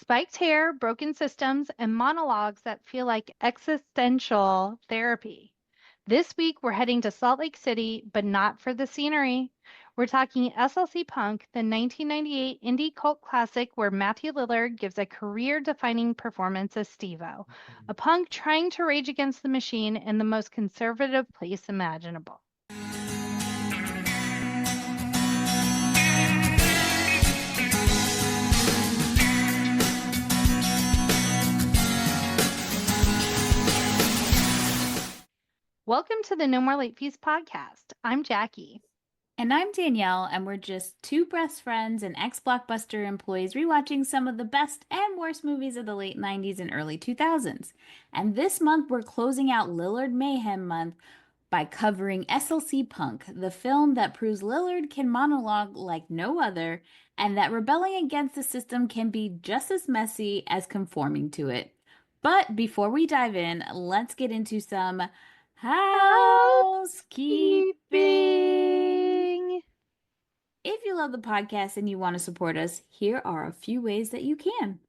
Spiked hair, broken systems, and monologues that feel like existential therapy. This week, we're heading to Salt Lake City, but not for the scenery. We're talking SLC Punk, the 1998 indie cult classic where Matthew Lillard gives a career-defining performance as Steve-O, a punk trying to rage against the machine in the most conservative place imaginable. Welcome to the No More Late Fees podcast. I'm Jackie. And I'm Danielle, and we're just two best friends and ex-Blockbuster employees rewatching some of the best and worst movies of the late 90s and early 2000s. And this month, we're closing out Lillard Mayhem Month by covering SLC Punk, the film that proves Lillard can monologue like no other, and that rebelling against the system can be just as messy as conforming to it. But before we dive in, let's get into some housekeeping. If you love the podcast and you want to support us, here are a few ways that you can.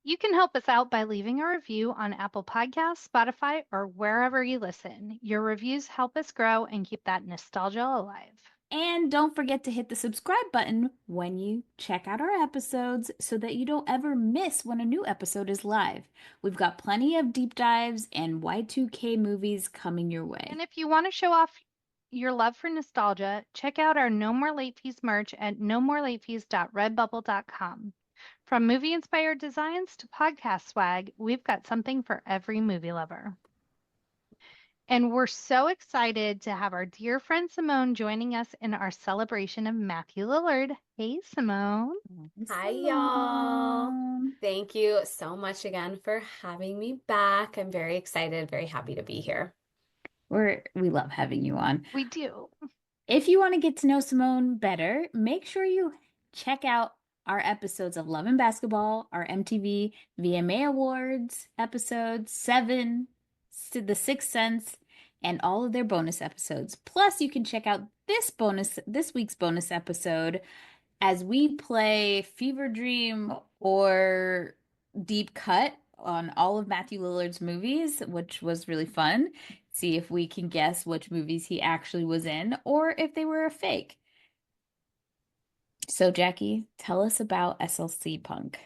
You can help us out by leaving a review on Apple Podcasts, Spotify, or wherever you listen. Your reviews help us grow and keep that nostalgia alive. And don't forget to hit the subscribe button when you check out our episodes so that you don't ever miss when a new episode is live. We've got plenty of deep dives and Y2K movies coming your way. And if you want to show off your love for nostalgia, check out our No More Late Fees merch at nomorelatefees.redbubble.com. From movie-inspired designs to podcast swag, we've got something for every movie lover. And we're so excited to have our dear friend Simone joining us in our celebration of Matthew Lillard. Hey, Simone. Hi, y'all. Thank you so much again for having me back. I'm very excited, very happy to be here. We love having you on. We do. If you want to get to know Simone better, make sure you check out our episodes of Love and Basketball, our MTV VMA Awards episodes, 7, The Sixth Sense, and all of their bonus episodes. Plus, you can check out this week's bonus episode as we play Fever Dream or Deep Cut on all of Matthew Lillard's movies, which was really fun. See if we can guess which movies he actually was in or if they were a fake. So, Jackie, tell us about SLC Punk.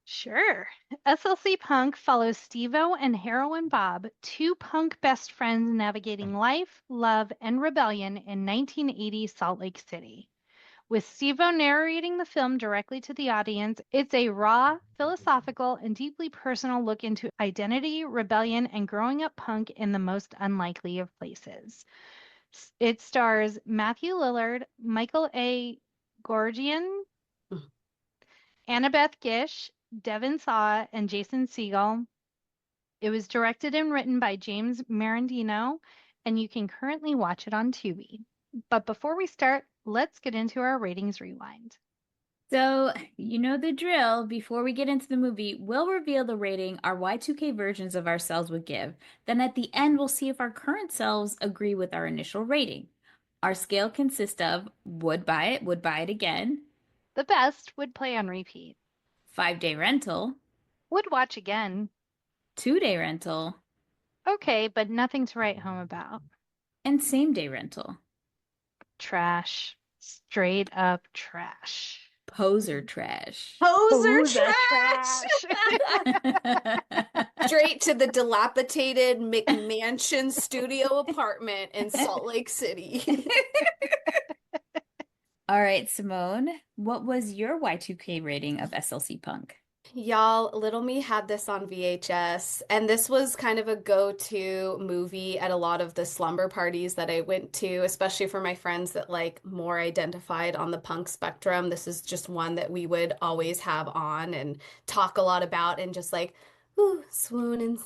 Sure. SLC Punk follows Steve-O and Heroin Bob, two punk best friends navigating life, love, and rebellion in 1980 Salt Lake City. With Steve-O narrating the film directly to the audience, it's a raw, philosophical, and deeply personal look into identity, rebellion, and growing up punk in the most unlikely of places. It stars Matthew Lillard, Michael A. Gorgian, Annabeth Gish, Devin Saw, and Jason Segel. It was directed and written by James Marandino, and you can currently watch it on Tubi. But before we start, let's get into our ratings rewind. So, you know the drill. Before we get into the movie, we'll reveal the rating our Y2K versions of ourselves would give. Then at the end, we'll see if our current selves agree with our initial rating. Our scale consists of would buy it again. The best would play on repeat. 5-day rental. Would watch again. 2-day rental. Okay, but nothing to write home about. And same-day rental. Trash. Straight up trash. Poser trash. Poser trash! Straight to the dilapidated McMansion studio apartment in Salt Lake City. All right, Simone, what was your Y2K rating of SLC Punk? Y'all, little me had this on VHS, and this was kind of a go-to movie at a lot of the slumber parties that I went to, especially for my friends that like more identified on the punk spectrum. This is just one that we would always have on and talk a lot about and just like, ooh, swoon and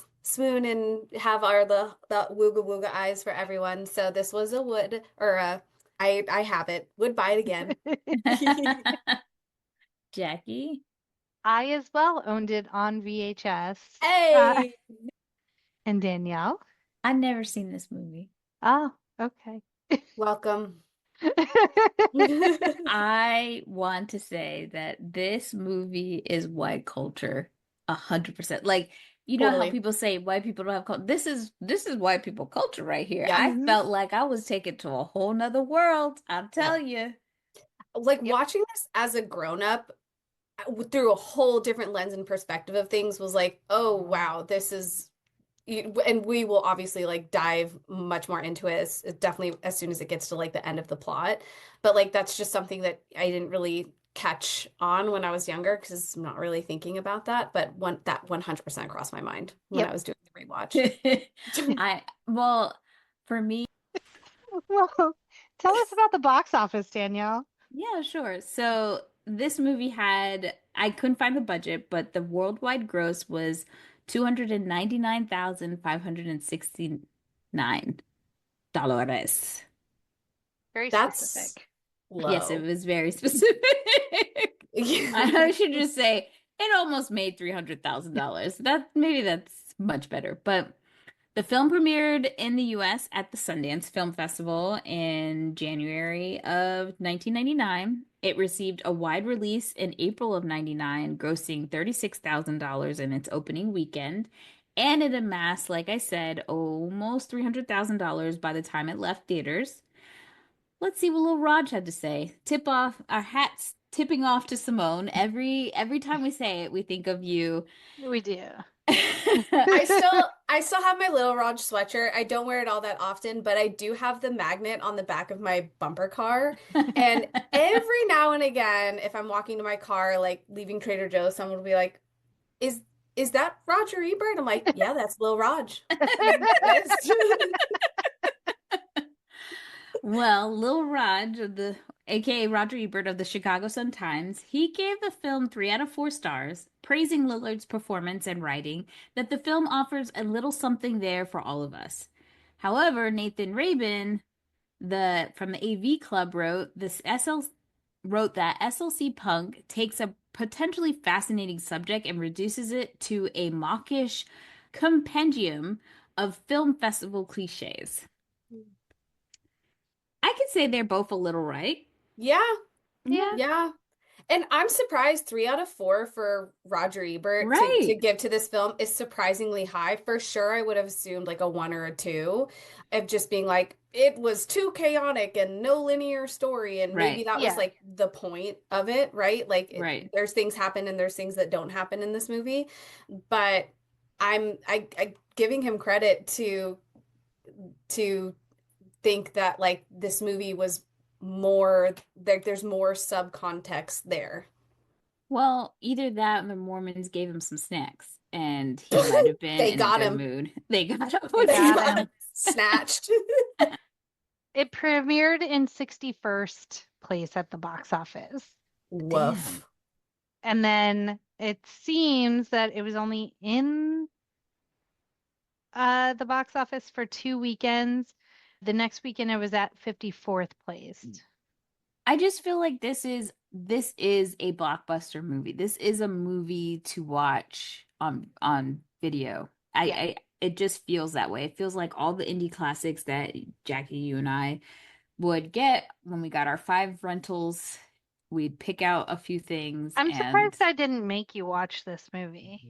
have the wooga wooga eyes for everyone. So this was a would, or a I have it. Would buy it again. Jackie? I as well owned it on VHS. Hey! And Danielle? I've never seen this movie. Oh, okay. Welcome. I want to say that this movie is white culture 100%. Like, you know how Totally. people say white people don't have culture? This is white people culture right here. Yeah. I Mhm. felt like I was taken to a whole nother world. I'll Yeah. tell you. Like Yep. watching this as a grown-up through a whole different lens and perspective of things was like, oh wow, this is and we will obviously like dive much more into it definitely as soon as it gets to like the end of the plot. But like that's just something that I didn't really catch on when I was younger because I'm not really thinking about that. But that 100% crossed my mind when I Yep. was doing the rewatch. Well, for me, Well, tell us about the box office, Danielle. yeah, sure. So this movie I couldn't find the budget, but the worldwide gross was $299,569. Very That's specific. Yes, it low. was very specific. I should just say it almost made $300,000. That's much better. But the film premiered in the US at the Sundance Film Festival in January of 1999. It received a wide release in April of 99, grossing $36,000 in its opening weekend. And it amassed, like I said, almost $300,000 by the time it left theaters. Let's see what little Raj had to say. Tip off our hats tipping off to Simone. Every time we say it, we think of you. We do. I still I still have my Little Raj sweatshirt. I don't wear it all that often, but I do have the magnet on the back of my bumper car. And every now and again, if I'm walking to my car, like leaving Trader Joe's, someone will be like, "Is is that Roger Ebert?" I'm like, "Yeah, that's Lil Raj." That is. Well, Lil Raj, aka Roger Ebert of the Chicago Sun-Times, he gave the film 3 out of 4 stars, praising Lillard's performance and writing, that the film offers a little something there for all of us. However, Nathan Rabin, the from the AV Club wrote that SLC Punk takes a potentially fascinating subject and reduces it to a mawkish compendium of film festival cliches. I could say they're both a little right. Yeah, Yeah. yeah. And I'm surprised 3 out of 4 for Roger Ebert to Right. give to this film is surprisingly high. For sure, I would have assumed like a 1 or a 2 of just being like, it was too chaotic and no linear story. And maybe Right. that was Yeah. like the point of it, right? Like Right. there's things happen and there's things that don't happen in this movie. But I giving him credit to think that like this movie was more like there's more subcontext there. Well, either that or the Mormons gave him some snacks and he might have been They in a got good him. mood. They got him They with They got got him. him snatched. It premiered in 61st place at the box office. Damn. Woof. And then it seems that it was only in the box office for 2 weekends. The next weekend it was at 54th place. I just feel like this is a blockbuster movie. This is a movie to watch on video. Yeah. It just feels that way. It feels like all the indie classics that Jackie, you and I would get when we got our 5 rentals. We'd pick out a few things I'm and surprised I didn't make you watch this movie.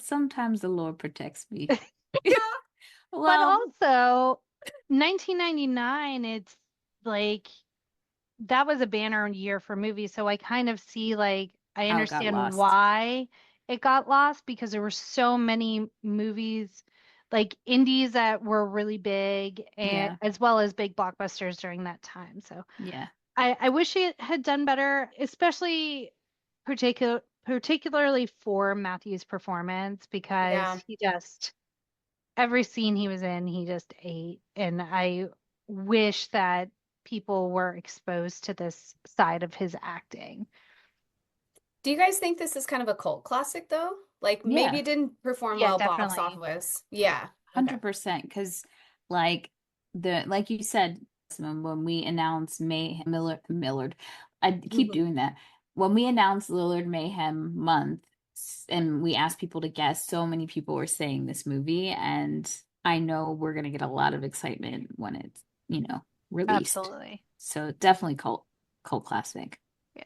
sometimes the Lord protects me. But Well, also, 1999, it's like that was a banner year for movies. So I kind of see like I how it got understand lost. why it got lost because there were so many movies like indies that were really big and Yeah. as well as big blockbusters during that time. So Yeah. I wish it had done better, especially particularly for Matthew's performance because Yeah. he just every scene he was in, he just ate. And I wish that people were exposed to this side of his acting. Do you guys think this is kind of a cult classic though? Like maybe Yeah. it didn't perform Yeah, well box definitely. office. Yeah. Okay. 100% because like like you said, Simone, when we announced Millard, I keep Mhm. doing that. When we announced Lillard Mayhem Month and we asked people to guess, so many people were saying this movie, and I know we're gonna get a lot of excitement when it's, released. Absolutely. So definitely cult classic. Yeah.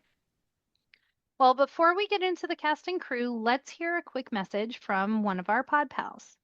Well, before we get into the cast and crew, let's hear a quick message from one of our pod pals.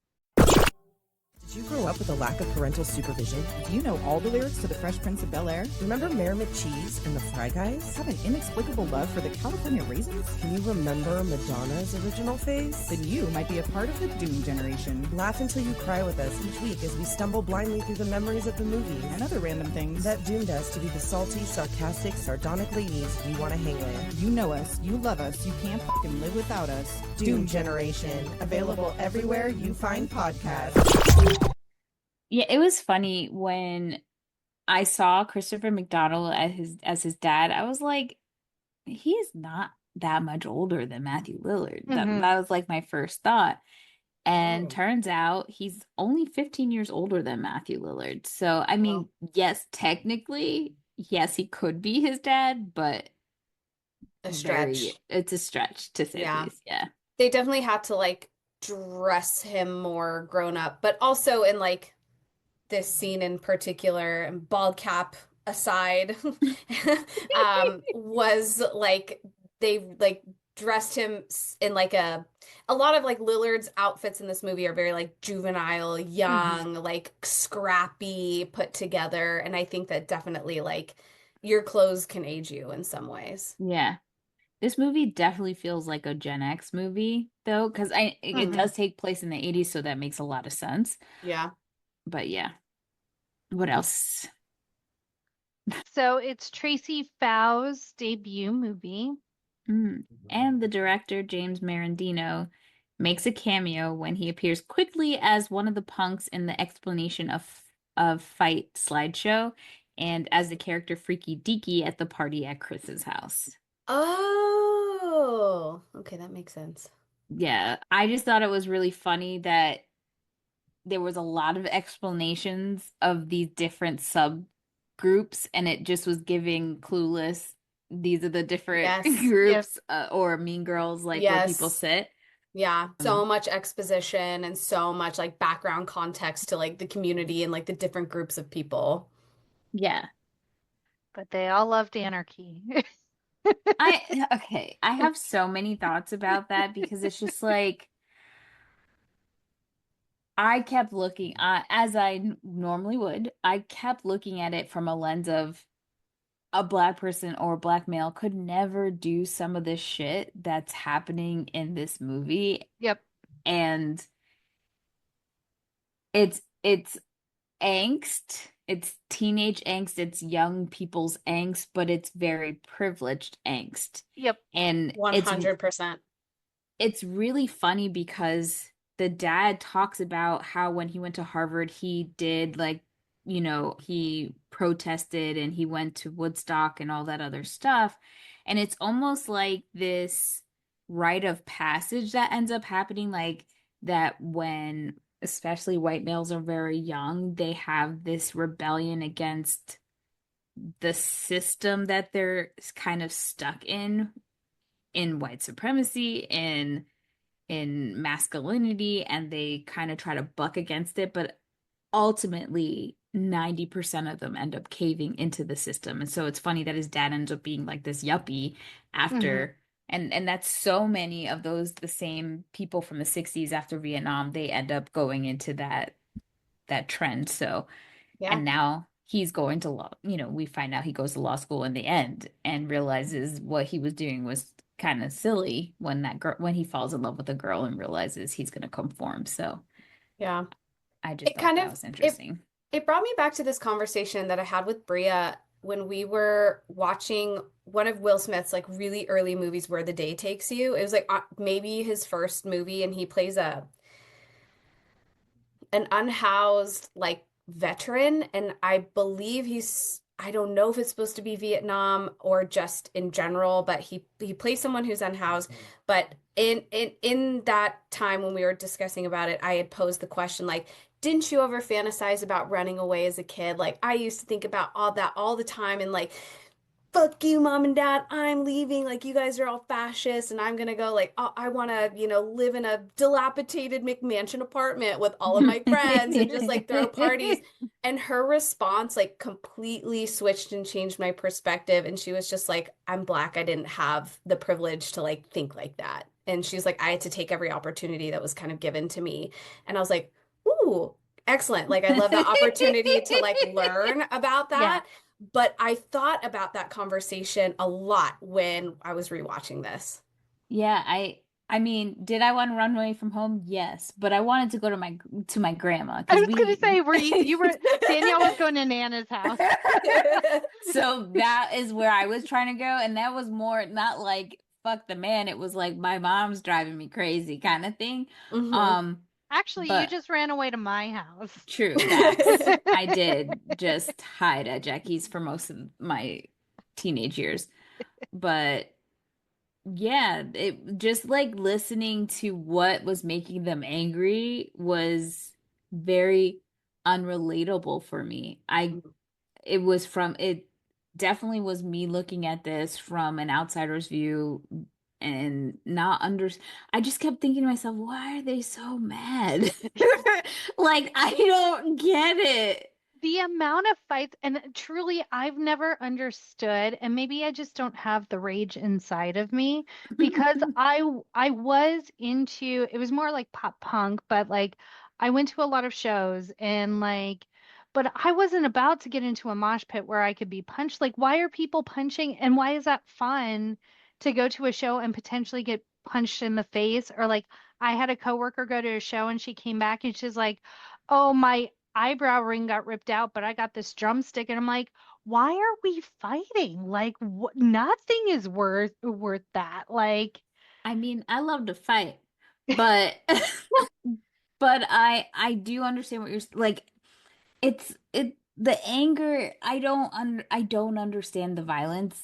Did you grow up with a lack of parental supervision? Do you know all the lyrics to The Fresh Prince of Bel-Air? Remember Mayor McCheese and the Fry Guys? Have an inexplicable love for the California Raisins? Can you remember Madonna's original face? Then you might be a part of the Doom generation. Laugh until you cry with us each week as we stumble blindly through the memories of the movies And other random things. that doomed us to be the salty, sarcastic, sardonic ladies we want to hang with. You know us, you love us, you can't fucking live without us. Doom Generation, available everywhere you find podcasts. Yeah, it was funny when I saw Christopher McDonald as his dad. I was like, he is not that much older than Matthew Lillard. That was like my first thought. And turns out he's only 15 years older than Matthew Lillard. So, I mean, yes, technically, yes, he could be his dad, but A stretch. it's a stretch to say the least. Yeah. They definitely had to like dress him more grown up, but also in like this scene in particular, and bald cap aside, was like they like dressed him in like a lot of like Lillard's outfits in this movie are very like juvenile, young, like scrappy, put together, and I think that definitely like your clothes can age you in some ways. Yeah. This movie definitely feels like a Gen X movie, though, because it does take place in the 80s, so that makes a lot of sense. Yeah. But yeah. What else? So it's Tracy Fow's debut movie. And the director, James Marandino, makes a cameo when he appears quickly as one of the punks in the explanation of fight slideshow and as the character Freaky Deaky at the party at Chris's house. Oh, okay, that makes sense. Yeah, I just thought it was really funny that there was a lot of explanations of these different subgroups, and it just was giving Clueless, these are the different groups, or Mean Girls, like where people sit. Yeah, so much exposition and so much like background context to like the community and like the different groups of people. Yeah. But they all loved anarchy. I have so many thoughts about that because it's just like I kept looking, as I normally would, I kept looking at it from a lens of a Black person or a Black male could never do some of this shit that's happening in this movie. Yep. And it's angst, it's teenage angst, it's young people's angst, but it's very privileged angst. Yep. And 100%. It's really funny because the dad talks about how when he went to Harvard, he did like, you know, he protested and he went to Woodstock and all that other stuff. And it's almost like this rite of passage that ends up happening, like that when especially white males are very young, they have this rebellion against the system that they're kind of stuck in white supremacy, in masculinity, and they kind of try to buck against it, but ultimately 90% of them end up caving into the system. And so it's funny that his dad ends up being like this yuppie after and that's so many of those, the same people from the 60s after Vietnam, they end up going into that trend. So and now he's going to law, you know, we find out he goes to law school in the end and realizes what he was doing was kind of silly when he falls in love with a girl and realizes he's going to conform. So yeah, I just thought that was interesting. It brought me back to this conversation that I had with Bria when we were watching one of Will Smith's like really early movies, Where the Day Takes You. It was like maybe his first movie, and he plays an unhoused like veteran, and I believe I don't know if it's supposed to be Vietnam or just in general, but he plays someone who's unhoused. But in that time when we were discussing about it, I had posed the question like, didn't you ever fantasize about running away as a kid? Like I used to think about all that all the time, and like fuck you, mom and dad, I'm leaving. Like, you guys are all fascists, and I'm gonna go, like, oh, I want to, live in a dilapidated McMansion apartment with all of my friends and just like throw parties. And her response, like, completely switched and changed my perspective. And she was just like, I'm Black. I didn't have the privilege to like think like that. And she's like, I had to take every opportunity that was kind of given to me. And I was like, ooh, excellent. Like, I love the opportunity to like learn about that. But I thought about that conversation a lot when I was rewatching this. Yeah, I mean, did I want to run away from home? Yes, but I wanted to go to my grandma I because was gonna say, you were Danielle was going to Nana's house. So that is where I was trying to go, and that was more not like fuck the man. It was like my mom's driving me crazy kind of thing. Mhm. Actually, you But just ran away to my house. true, facts. I did just hide at Jackie's for most of my teenage years. But yeah, it just like listening to what was making them angry was very unrelatable for me. It definitely was me looking at this from an outsider's view and not under I just kept thinking to myself, why are they so mad? Like, I don't get it. The amount of fights, and truly, I've never understood, and maybe I just don't have the rage inside of me because I was into it was more like pop punk, but like I went to a lot of shows and like, but I wasn't about to get into a mosh pit where I could be punched. Like, why are people punching, and why is that fun to go to a show and potentially get punched in the face? Or like, I had a coworker go to a show and she came back and she's like, "Oh, my eyebrow ring got ripped out, but I got this drumstick." And I'm like, why are we fighting? Like, nothing is worth that. Like, I mean, I love to fight, but but I do understand what you're like. It the anger. I don't understand the violence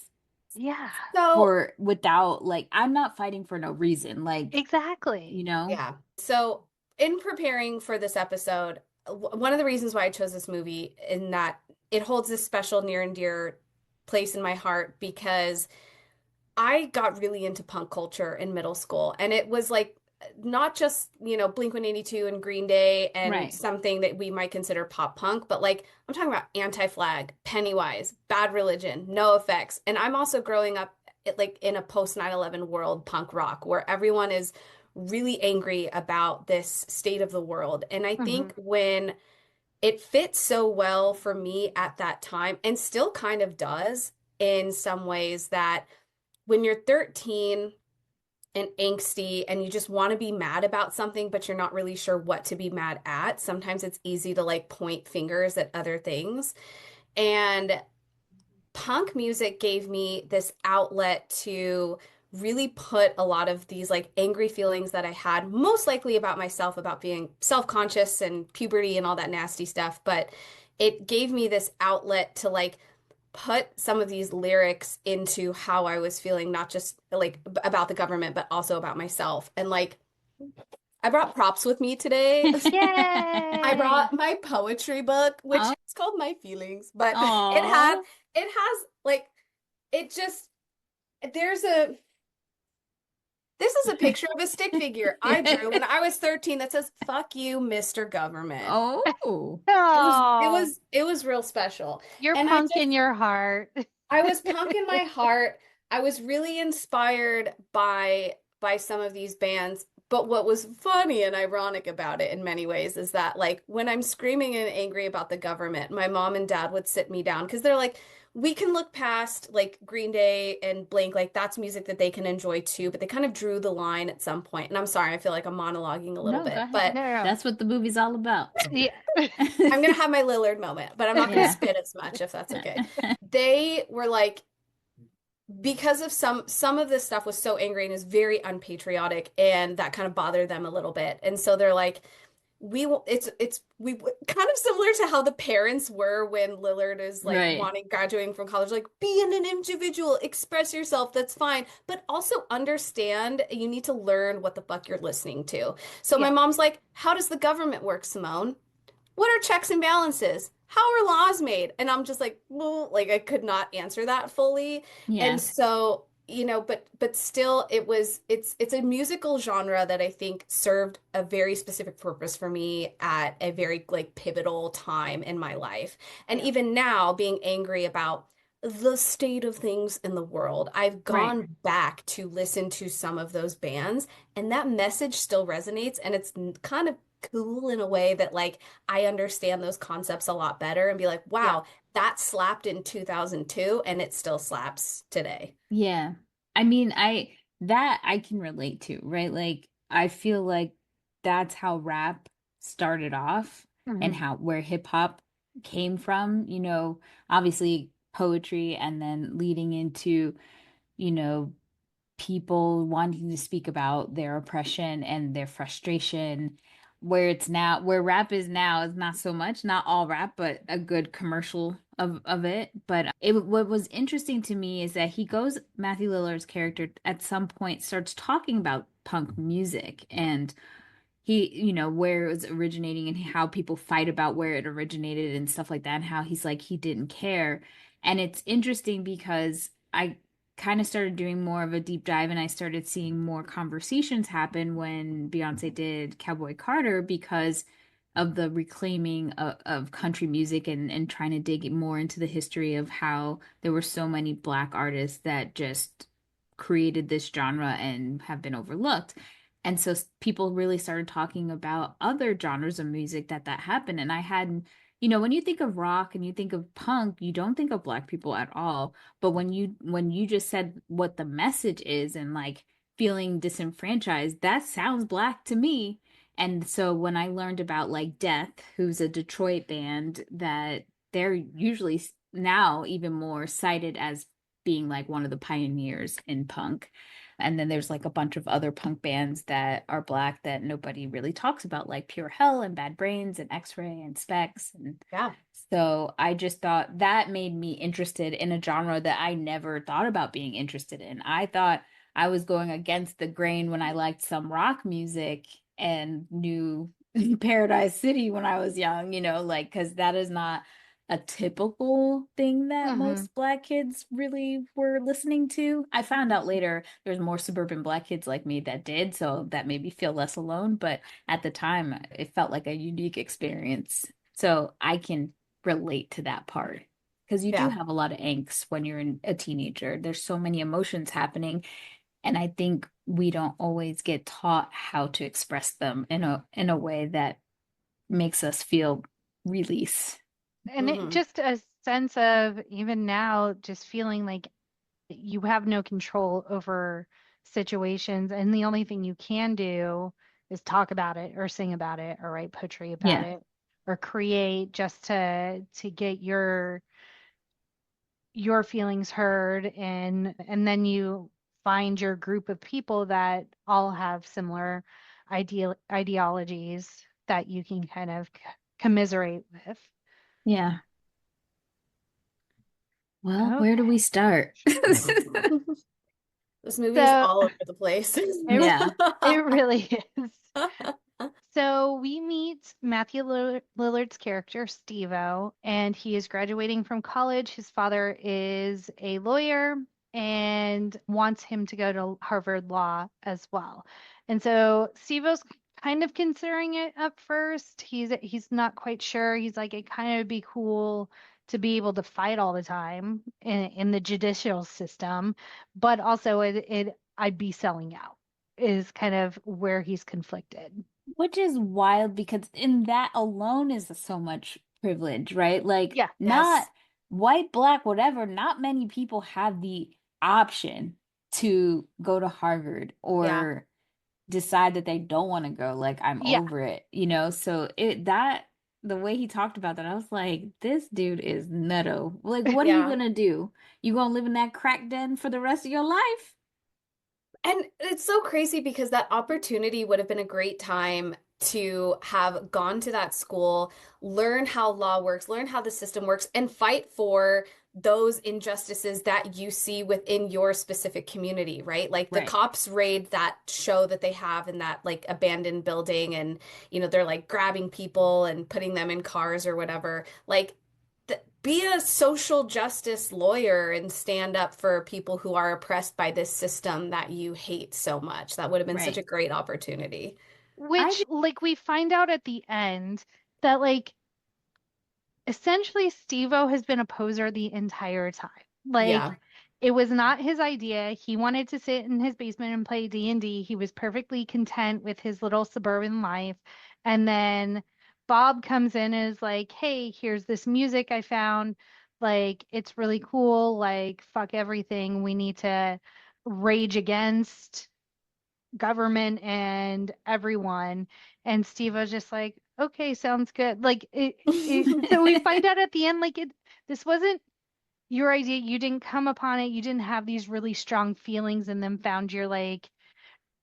yeah, So, for without like I'm not fighting for no reason. Like, exactly. you know, yeah. So, in preparing for this episode, one of the reasons why I chose this movie in that it holds this special near and dear place in my heart because I got really into punk culture in middle school, and it was like not just, Blink-182 and Green Day and right. something that we might consider pop punk, but like I'm talking about Anti-Flag, Pennywise, Bad Religion, NoFX. And I'm also growing up like in a post 9/11 world, punk rock, where everyone is really angry about this state of the world. And I think when it fits so well for me at that time, and still kind of does in some ways, that when you're 13 and angsty and you just want to be mad about something, but you're not really sure what to be mad at, sometimes it's easy to like point fingers at other things. And punk music gave me this outlet to really put a lot of these like angry feelings that I had, most likely about myself, about being self-conscious and puberty and all that nasty stuff. But it gave me this outlet to like put some of these lyrics into how I was feeling, not just like about the government, but also about myself. And like, I brought props with me today. Yay! I brought my poetry book, which Oh. is called My Feelings, but Aw. it has like, it just, there's a, this is a picture of a stick figure I drew when I was 13 that says, "Fuck you, Mr. Government." Oh. Oh, It was real special. you're And punk in your heart. I was punk in my heart. I was really inspired by some of these bands. But what was funny and ironic about it in many ways is that like when I'm screaming and angry about the government, my mom and dad would sit me down because they're like, we can look past like Green Day and Blink, like that's music that they can enjoy too, but they kind of drew the line at some point. And I'm sorry, I feel like I'm monologuing a little No, bit, go ahead. but No. That's what the movie's all about. Yeah. I'm gonna have my Lillard moment, but I'm not gonna Yeah. spit as much if that's okay. They were like, because of some of this stuff was so angry and is very unpatriotic, and that kind of bothered them a little bit. And so they're like, we kind of similar to how the parents were when Lillard is like Right. graduating from college, like be an individual, express yourself, that's fine, but also understand you need to learn what the fuck you're listening to. So my Yeah. mom's like, how does the government work, Simone? What are checks and balances? How are laws made? And I'm just like, well, like I could not answer that fully. Yeah. And so, but still it's a musical genre that I think served a very specific purpose for me at a very like pivotal time in my life. And Yeah. even now being angry about the state of things in the world, I've Right. gone back to listen to some of those bands, and that message still resonates, and it's kind of cool in a way that like I understand those concepts a lot better and be like, Yeah. wow, that slapped in 2002 and it still slaps today. Yeah. I mean, I can relate to, right? Like I feel like that's how rap started off and Mhm. where hip hop came from, obviously poetry and then leading into, you know, people wanting to speak about their oppression and their frustration. Where rap is now is not so much, not all rap, but a good commercial of it. But what was interesting to me is that Matthew Lillard's character at some point starts talking about punk music and where it was originating and how people fight about where it originated and stuff like that, and how he's like, he didn't care. And it's interesting because I kind of started doing more of a deep dive and I started seeing more conversations happen when Beyonce did Cowboy Carter because of the reclaiming of country music and trying to dig more into the history of how there were so many Black artists that just created this genre and have been overlooked. And so people really started talking about other genres of music that happened. And I hadn't, when you think of rock and you think of punk, you don't think of Black people at all. But when you just said what the message is and like feeling disenfranchised, that sounds Black to me. And so when I learned about like Death, who's a Detroit band, that they're usually now even more cited as being like one of the pioneers in punk. And then there's like a bunch of other punk bands that are Black that nobody really talks about, like Pure Hell and Bad Brains and X-Ray and Specs. And Yeah. so I just thought that made me interested in a genre that I never thought about being interested in. I thought I was going against the grain when I liked some rock music and knew Paradise City when I was young, like, because that is not a typical thing that Mhm. most Black kids really were listening to. I found out later there's more suburban Black kids like me that did, so that made me feel less alone. But at the time, it felt like a unique experience. So I can relate to that part because you do Yeah. have a lot of angst when you're a teenager. There's so many emotions happening, and I think we don't always get taught how to express them in a way that makes us feel release. And it just a sense of even now just feeling like you have no control over situations and the only thing you can do is talk about it or sing about it or write poetry about Yeah. it or create just to get your feelings heard and then you find your group of people that all have similar ideologies that you can kind of commiserate with. Yeah. Well, where do Okay. we start? This movie's So all over the place. Yeah. it really is. So we meet Matthew Lillard's character, Steve-O, and he is graduating from college. His father is a lawyer and wants him to go to Harvard Law as well. And so Steve-O's kind of considering it at first. He's not quite sure. He's like, it kind of would be cool to be able to fight all the time in the judicial system, but also I'd be selling out is kind of where he's conflicted. Which is wild because in that alone is so much privilege, right? Like, Yeah. not Yes. white, Black, whatever, not many people have the option to go to Harvard Yeah. or decide that they don't want to go. Like, I'm Yeah. over it, So the way he talked about that, I was like, this dude is nutto. Like, what are you Yeah. gonna do? You gonna live in that crack den for the rest of your life? And it's so crazy because that opportunity would have been a great time to have gone to that school, learn how law works, learn how the system works, and fight for those injustices that you see within your specific community, right? Like the Right. cops raid that show that they have in that like abandoned building, and they're like grabbing people and putting them in cars or whatever. Like be a social justice lawyer and stand up for people who are oppressed by this system that you hate so much. That would have been such a Right. great opportunity. Which, like, we find out at the end that, like, essentially Steve-O has been a poser the entire time. Like, Yeah. it was not his idea. He wanted to sit in his basement and play D&D. He was perfectly content with his little suburban life. And then Bob comes in and is like, hey, here's this music I found. Like, it's really cool. Like, fuck everything. We need to rage against government and everyone. And Steve was just like, okay, sounds good. Like so we find out at the end, like this wasn't your idea. You didn't come upon it. You didn't have these really strong feelings and then found your like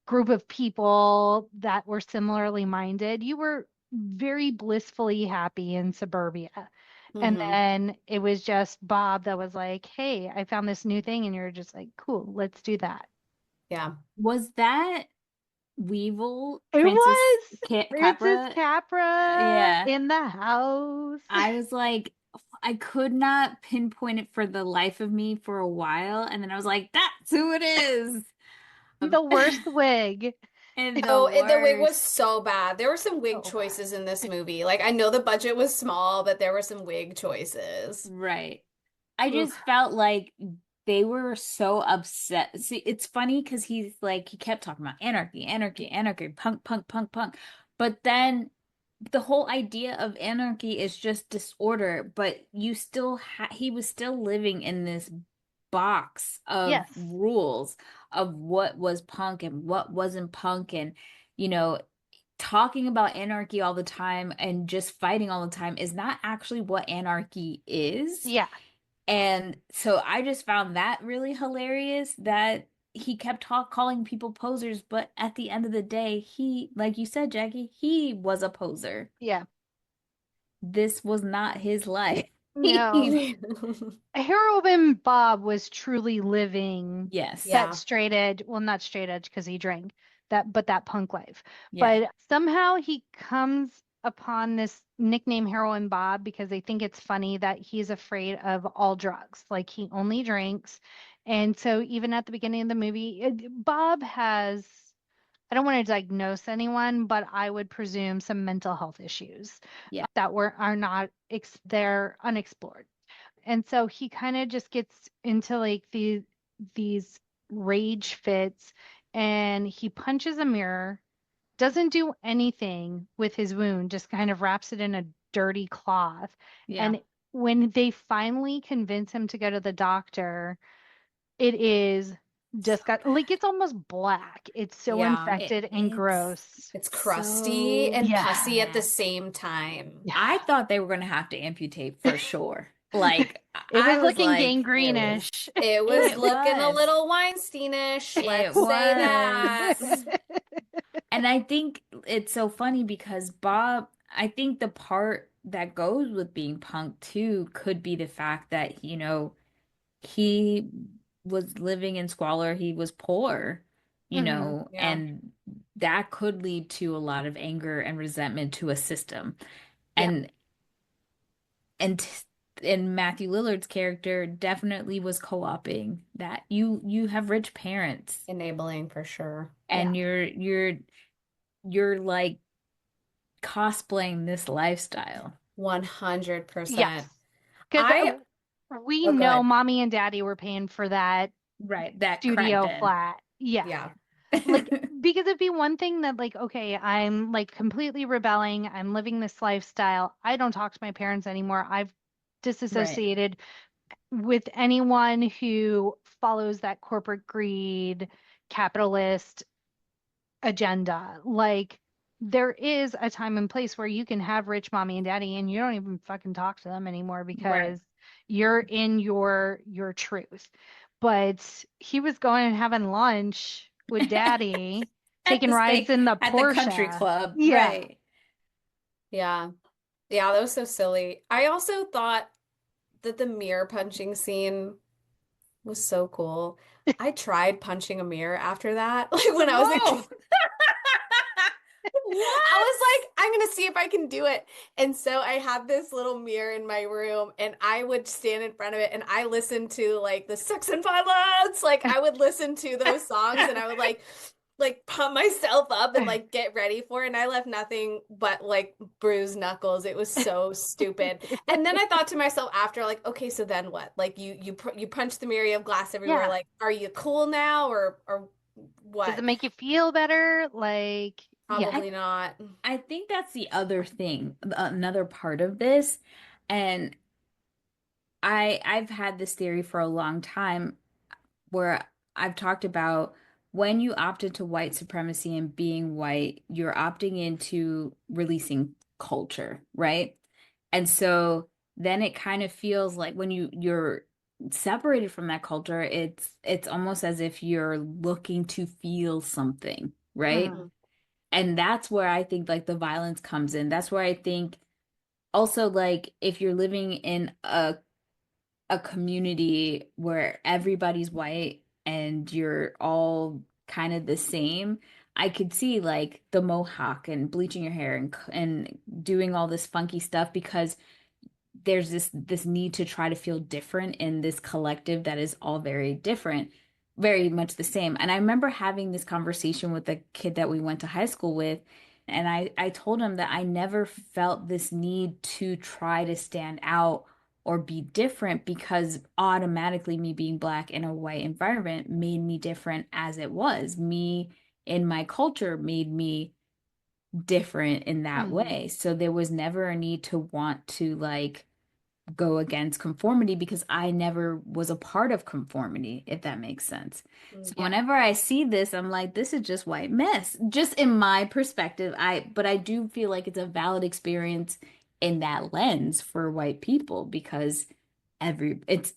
group of people that were similarly minded. You were very blissfully happy in suburbia. And Mhm. then it was just Bob that was like, hey, I found this new thing. And you're just like, cool, let's do that. Yeah. Was that Weevil, It Francis was Francis Capra? Capra Yeah. in the house. I was like, I could not pinpoint it for the life of me for a while, and then I was like, that's who it is. The worst wig. And the Oh, the wig was worst. so bad. There were some wig So bad. choices in this movie. Like, I know the budget was small, but there were some wig choices. Right. I just Oof. felt like they were so upset. See, it's funny because he kept talking about anarchy, anarchy, anarchy, punk, punk, punk, punk. But then the whole idea of anarchy is just disorder, but he was still living in this box of Yes. rules of what was punk and what wasn't punk, and you know, talking about anarchy all the time and just fighting all the time is not actually what anarchy is. Yeah. And so I just found that really hilarious that he kept calling people posers, but at the end of the day, he, like you said, Jackie, he was a poser. Yeah. This was not his life. No. Heroin Bob was truly living Yes. that Yeah. straight edge. Well, not straight edge because he drank but that punk life. Yeah. But somehow he comes upon this nickname Heroin Bob because they think it's funny that he's afraid of all drugs. Like he only drinks. And so even at the beginning of the movie, Bob has, I don't want to diagnose anyone, but I would presume some mental health issues Yeah. that are not they're unexplored. And so he kind of just gets into like these rage fits, and he punches a mirror, doesn't do anything with his wound, just kind of wraps it in a dirty cloth. Yeah. And when they finally convince him to go to the doctor, it is just got like it's almost black. It's so Yeah. infected and gross. It's crusty so and Yeah. pussy at the same time. I thought they were going to have to amputate for sure. Like, It I was looking like, gangrenish. It was It looking a was. little Weinsteinish. It Let's say that. was. And I think it's so funny because Bob, I think the part that goes with being punk too could be the fact that, you know, he was living in squalor, he was poor, you Mhm. know, Yeah. and that could lead to a lot of anger and resentment to a system. Yeah. And Matthew Lillard's character definitely was co-oping that you have rich parents Enabling for sure. and you're like cosplaying this lifestyle. 100%. Yes. Because I we Oh, go know ahead. mommy and daddy were paying for that Right, that studio cracked in. flat. Yeah. Yeah. Like, because it'd be one thing that, like, okay, I'm like completely rebelling. I'm living this lifestyle. I don't talk to my parents anymore. I've disassociated with anyone who follows that corporate greed, capitalist agenda. Like, there is a time and place where you can have rich mommy and daddy and you don't even fucking talk to them anymore because you're in your truth. But he was going and having lunch with daddy, taking rides in the at the country Porsche. club. Yeah. Right. Yeah. Yeah, that was so silly. I also thought that the mirror punching scene was so cool. I tried punching a mirror after that, like when I was a Whoa! kid. I was like, I'm gonna see if I can do it. And so I had this little mirror in my room, and I would stand in front of it and I listened to like the Sex and Violence. Like I would listen to those songs and I would like pump myself up and like get ready for it. And I left nothing but like bruised knuckles. It was so stupid. And then I thought to myself after, like, okay, so then what? Like you punch the mirror, you have glass everywhere. Yeah. Like, are you cool now or Does what? it make you feel better? Like, yeah. Probably not. I think that's the other thing, another part of this. And I've had this theory for a long time where I've talked about when you opt into white supremacy and being white, you're opting into releasing culture, right? And so then it kind of feels like when you're separated from that culture, it's almost as if you're looking to feel something, right? Mhm. And that's where I think like the violence comes in. That's where I think also like if you're living in a community where everybody's white and you're all kind of the same, I could see like the mohawk and bleaching your hair and doing all this funky stuff because there's this need to try to feel different in this collective that is all very different, very much the same. And I remember having this conversation with a kid that we went to high school with, and I told him that I never felt this need to try to stand out or be different because automatically me being black in a white environment made me different as it was. Me in my culture made me different in that way. So there was never a need to want to like go against conformity because I never was a part of conformity, if that makes sense. So Yeah. whenever I see this, I'm like, this is just white mess. Just in my perspective, but I do feel like it's a valid experience in that lens for white people because it's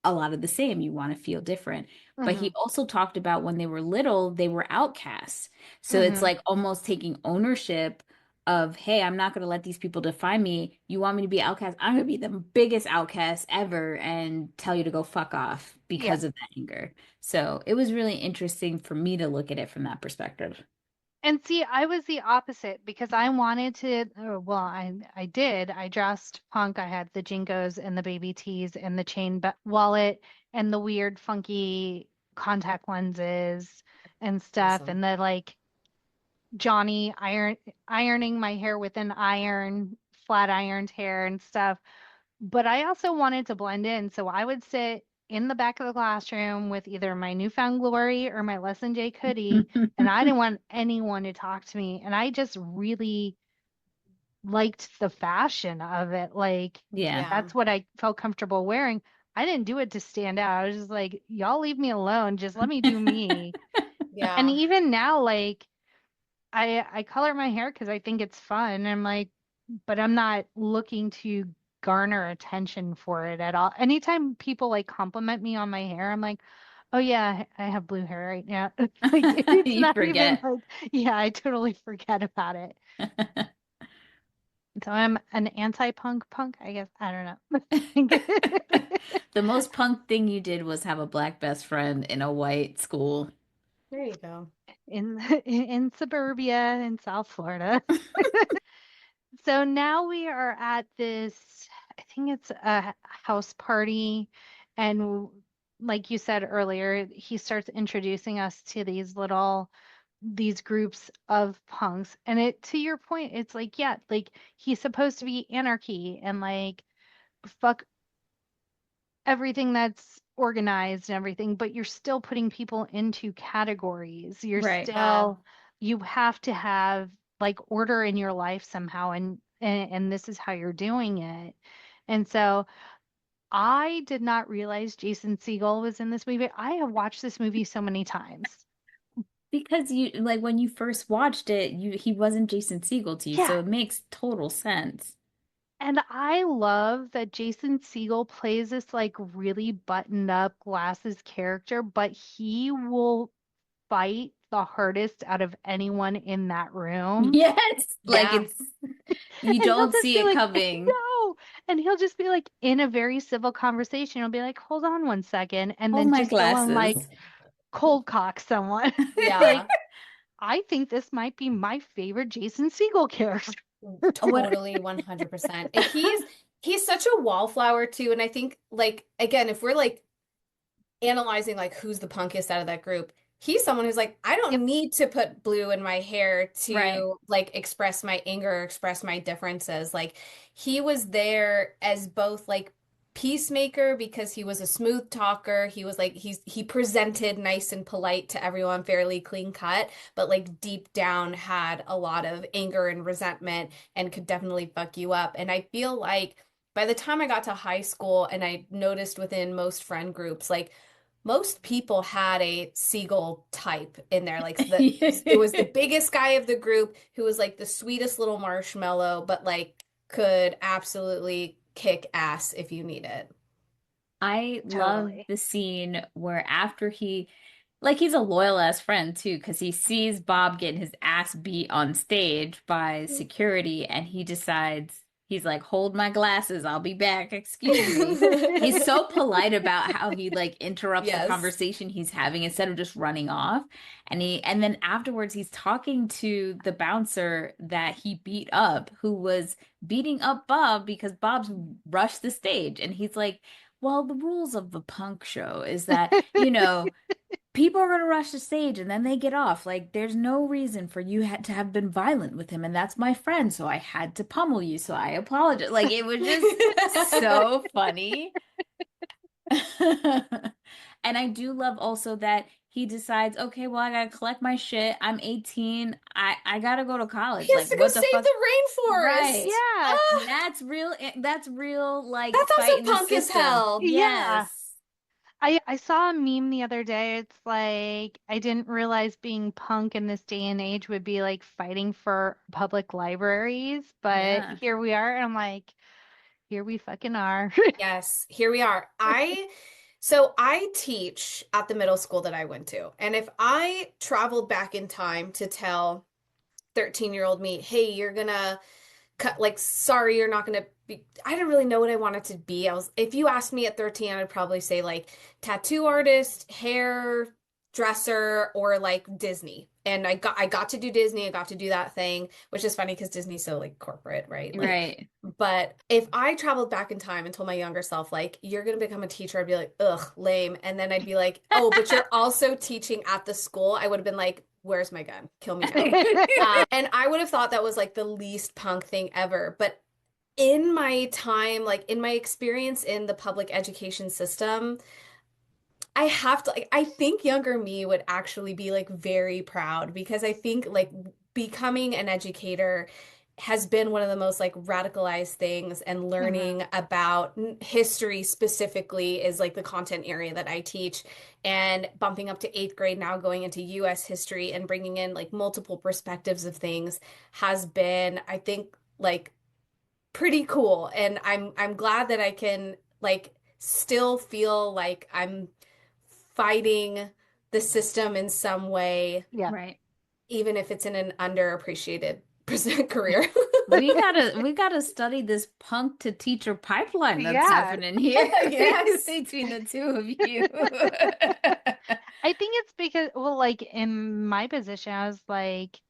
a lot of the same. You want to feel different. But he Mhm. also talked about when they were little, they were outcasts. So it's Mhm. like almost taking ownership of, hey, I'm not going to let these people define me. You want me to be outcast? I'm going to be the biggest outcast ever and tell you to go fuck off Yeah. because of that anger. So it was really interesting for me to look at it from that perspective. And see, I was the opposite because I wanted to, well, I did. I dressed punk. I had the JNCOs and the baby tees and the chain wallet and the weird funky contact lenses and stuff Awesome. and the like Johnny ironing my hair with an iron, flat ironed hair and stuff. But I also wanted to blend in, so I would sit in the back of the classroom with either my newfound glory or my Lesson J hoodie, and I didn't want anyone to talk to me. And I just really liked the fashion of it. Like, Yeah. Yeah. that's what I felt comfortable wearing. I didn't do it to stand out. I was just like, y'all leave me alone. Just let me do me. And Yeah. even now, like, I color my hair because I think it's fun. I'm like, but I'm not looking to garner attention for it at all. Anytime people like compliment me on my hair, I'm like, oh yeah, I have blue hair right now. Like it's You not even forget. like, yeah, I totally forget about it. So I'm an anti-punk punk, I guess. I don't know. The most punk thing you did was have a black best friend in a white school. There you go. In suburbia in South Florida. So now we are at this, I think it's a house party. And like you said earlier, he starts introducing us to these groups of punks. And it, to your point, it's like, yeah, like he's supposed to be anarchy and like fuck everything that's organized and everything, but you're still putting people into categories. You're Right. still, you have to have like order in your life somehow, and this is how you're doing it. And so I did not realize Jason Segel was in this movie. I have watched this movie so many times. Because you like when you first watched it, he wasn't Jason Segel to you, Yeah. so it makes total sense. And I love that Jason Segel plays this like really buttoned up glasses character, but he will fight the hardest out of anyone in that room. Yes, like Yeah. it's you And he'll don't just see be it like, coming. no. And he'll just be like in a very civil conversation. He'll be like, hold on one second. And Hold then my just go and like glasses. cold cock someone. Yeah. Like, I think this might be my favorite Jason Segel character. Totally 100%. And he's such a wallflower too. And I think like, again, if we're like analyzing like who's the punkest out of that group, he's someone who's like, I don't need to put blue in my hair to Right. like express my anger, express my differences. Like he was there as both like peacemaker because he was a smooth talker. He was like he presented nice and polite to everyone, fairly clean cut, but like deep down had a lot of anger and resentment and could definitely fuck you up. And I feel like by the time I got to high school and I noticed within most friend groups, like most people had a Segel type in there. Like it was the biggest guy of the group who was like the sweetest little marshmallow, but like could absolutely kick ass if you need it. I love Totally. the scene where after he's a loyal ass friend too, because he sees Bob getting his ass beat on stage by security and he decides, he's like, hold my glasses, I'll be back, excuse me. He's so polite about how he like interrupts the Yes. conversation he's having instead of just running off. And then afterwards he's talking to the bouncer that he beat up, who was beating up Bob because Bob's rushed the stage. And he's like, well, the rules of the punk show is that, people are going to rush the stage and then they get off. Like, there's no reason for you to have been violent with him. And that's my friend. So I had to pummel you. So I apologize. Like, it was just so funny. And I do love also that he decides, okay, well, I got to collect my shit. I'm 18. I got to go to college. He has Like, to go what the save fuck? the rainforest. Right. Yeah. Ah, That's real, like, that's also fighting the punk as system. hell. Yeah. Yes. I saw a meme the other day. It's like, I didn't realize being punk in this day and age would be like fighting for public libraries, but Yeah. here we are. And I'm like, here we fucking are. Yes, here we are. So I teach at the middle school that I went to. And if I traveled back in time to tell 13-year-old me, hey, you're gonna cut, like, sorry, you're not gonna be, I didn't really know what I wanted to be. If you asked me at 13, I'd probably say like tattoo artist, hair dresser, or like Disney. And I got to do Disney. I got to do that thing, which is funny because Disney's so like corporate, right? Like, Right. but if I traveled back in time and told my younger self, like, you're going to become a teacher, I'd be like, ugh, lame. And then I'd be like, oh, but you're also teaching at the school. I would have been like, where's my gun? Kill me now. And I would have thought that was like the least punk thing ever. But in my time, like in my experience in the public education system, I have to, like, I think younger me would actually be like very proud because I think like becoming an educator has been one of the most like radicalized things, and learning about history specifically is like the content area that I teach, and bumping up to 8th grade now, going into US history and bringing in like multiple perspectives of things has been, I think, like pretty cool. And I'm glad that I can like still feel like I'm fighting the system in some way, Yeah. Right. even if it's in an underappreciated career. We gotta study this punk to teacher pipeline that's Yeah. happening here. Yes. Between the two of you. I think it's because, well, like in my position, I was like,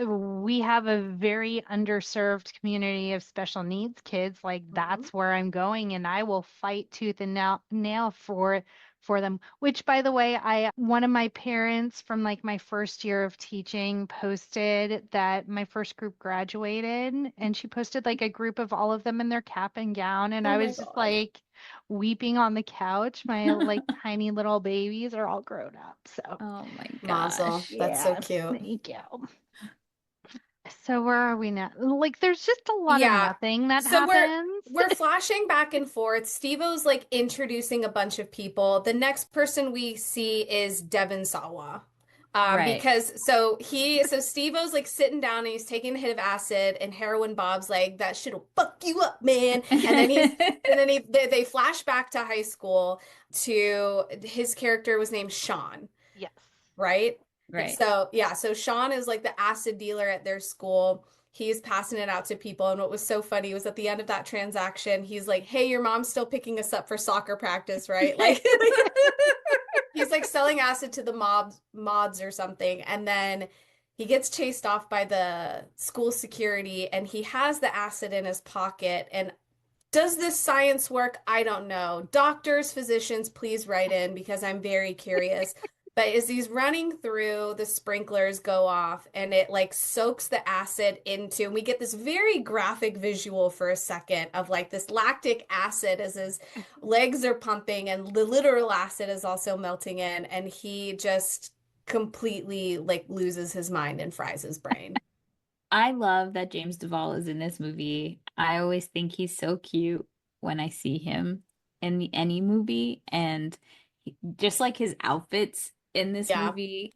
we have a very underserved community of special needs kids. Like that's where I'm going, and I will fight tooth and nail for them. Which, by the way, one of my parents from like my first year of teaching posted that my first group graduated, and she posted like a group of all of them in their cap and gown, and Oh I my was just God. like weeping on the couch. My like tiny little babies are all grown up. So Oh my Mazel. gosh. That's so yeah, cute. thank you. So where are we now? Like, there's just a lot of Yeah. nothing that So happens. we're flashing back and forth. Steve-O's like introducing a bunch of people. The next person we see is Devin Sawa. Right. Because so Steve-O's like sitting down and he's taking a hit of acid, and Heroin Bob's like, that shit'll fuck you up, man. And then they flash back to high school to his character was named Sean, Yes. right? Right. So yeah, so Sean is like the acid dealer at their school. he's passing it out to people. And what was so funny was at the end of that transaction, he's like, "Hey, your mom's still picking us up for soccer practice, right?" Like he's like selling acid to the mods or something. And then he gets chased off by the school security, and he has the acid in his pocket. And does this science work? I don't know. Doctors, physicians, please write in because I'm very curious. But as he's running through, the sprinklers go off and it like soaks the acid into, and we get this very graphic visual for a second of like this lactic acid as his legs are pumping and the literal acid is also melting in, and he just completely like loses his mind and fries his brain. I love that James Duvall is in this movie. I always think he's so cute when I see him in any movie, and just like his outfits in this Yeah. movie,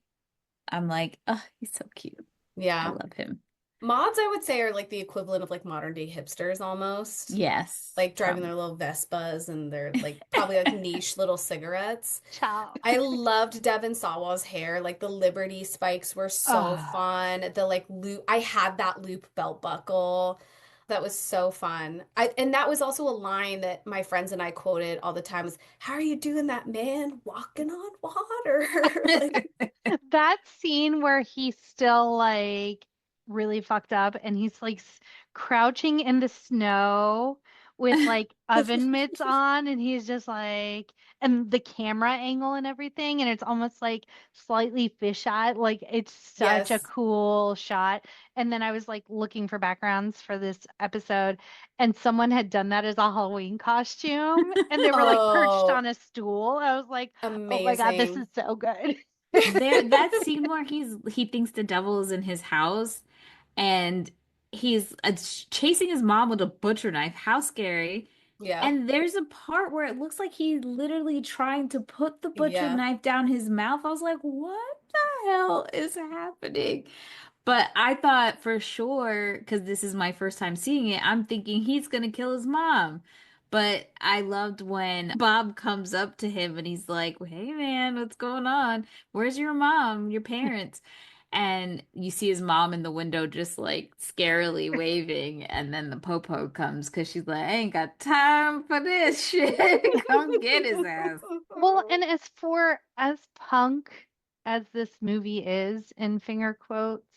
I'm like, oh, he's so cute. I Yeah. love him. Mods, I would say, are like the equivalent of like modern day hipsters almost. Yes. Like driving their little Vespas and their like probably like niche little cigarettes. Ciao. I loved Devon Sawall's hair. Like the Liberty spikes were so fun. The like loop, I had that loop belt buckle. That was so fun. And that was also a line that my friends and I quoted all the time was, "How are you doing that, man? Walking on water." Like, That scene where he's still like really fucked up and he's like crouching in the snow with like oven mitts on, and he's just like, and the camera angle and everything, and it's almost like slightly fisheye, like it's such a Yes. cool shot. And then I was like looking for backgrounds for this episode, and someone had done that as a Halloween costume, and they were like perched Oh, on a stool. I was like, oh my God, this amazing. is so good. That scene where he thinks the devil is in his house and he's chasing his mom with a butcher knife. How scary. Yeah. And there's a part where it looks like he's literally trying to put the butcher Yeah. knife down his mouth. I was like, what the hell is happening? But I thought for sure, because this is my first time seeing it, I'm thinking he's gonna kill his mom. But I loved when Bob comes up to him and he's like, "Hey man, what's going on? Where's your mom, your parents?" And you see his mom in the window just like scarily waving, and then the popo comes because she's like, "I ain't got time for this shit. Come get his ass." Well, and as punk as this movie is, in finger quotes,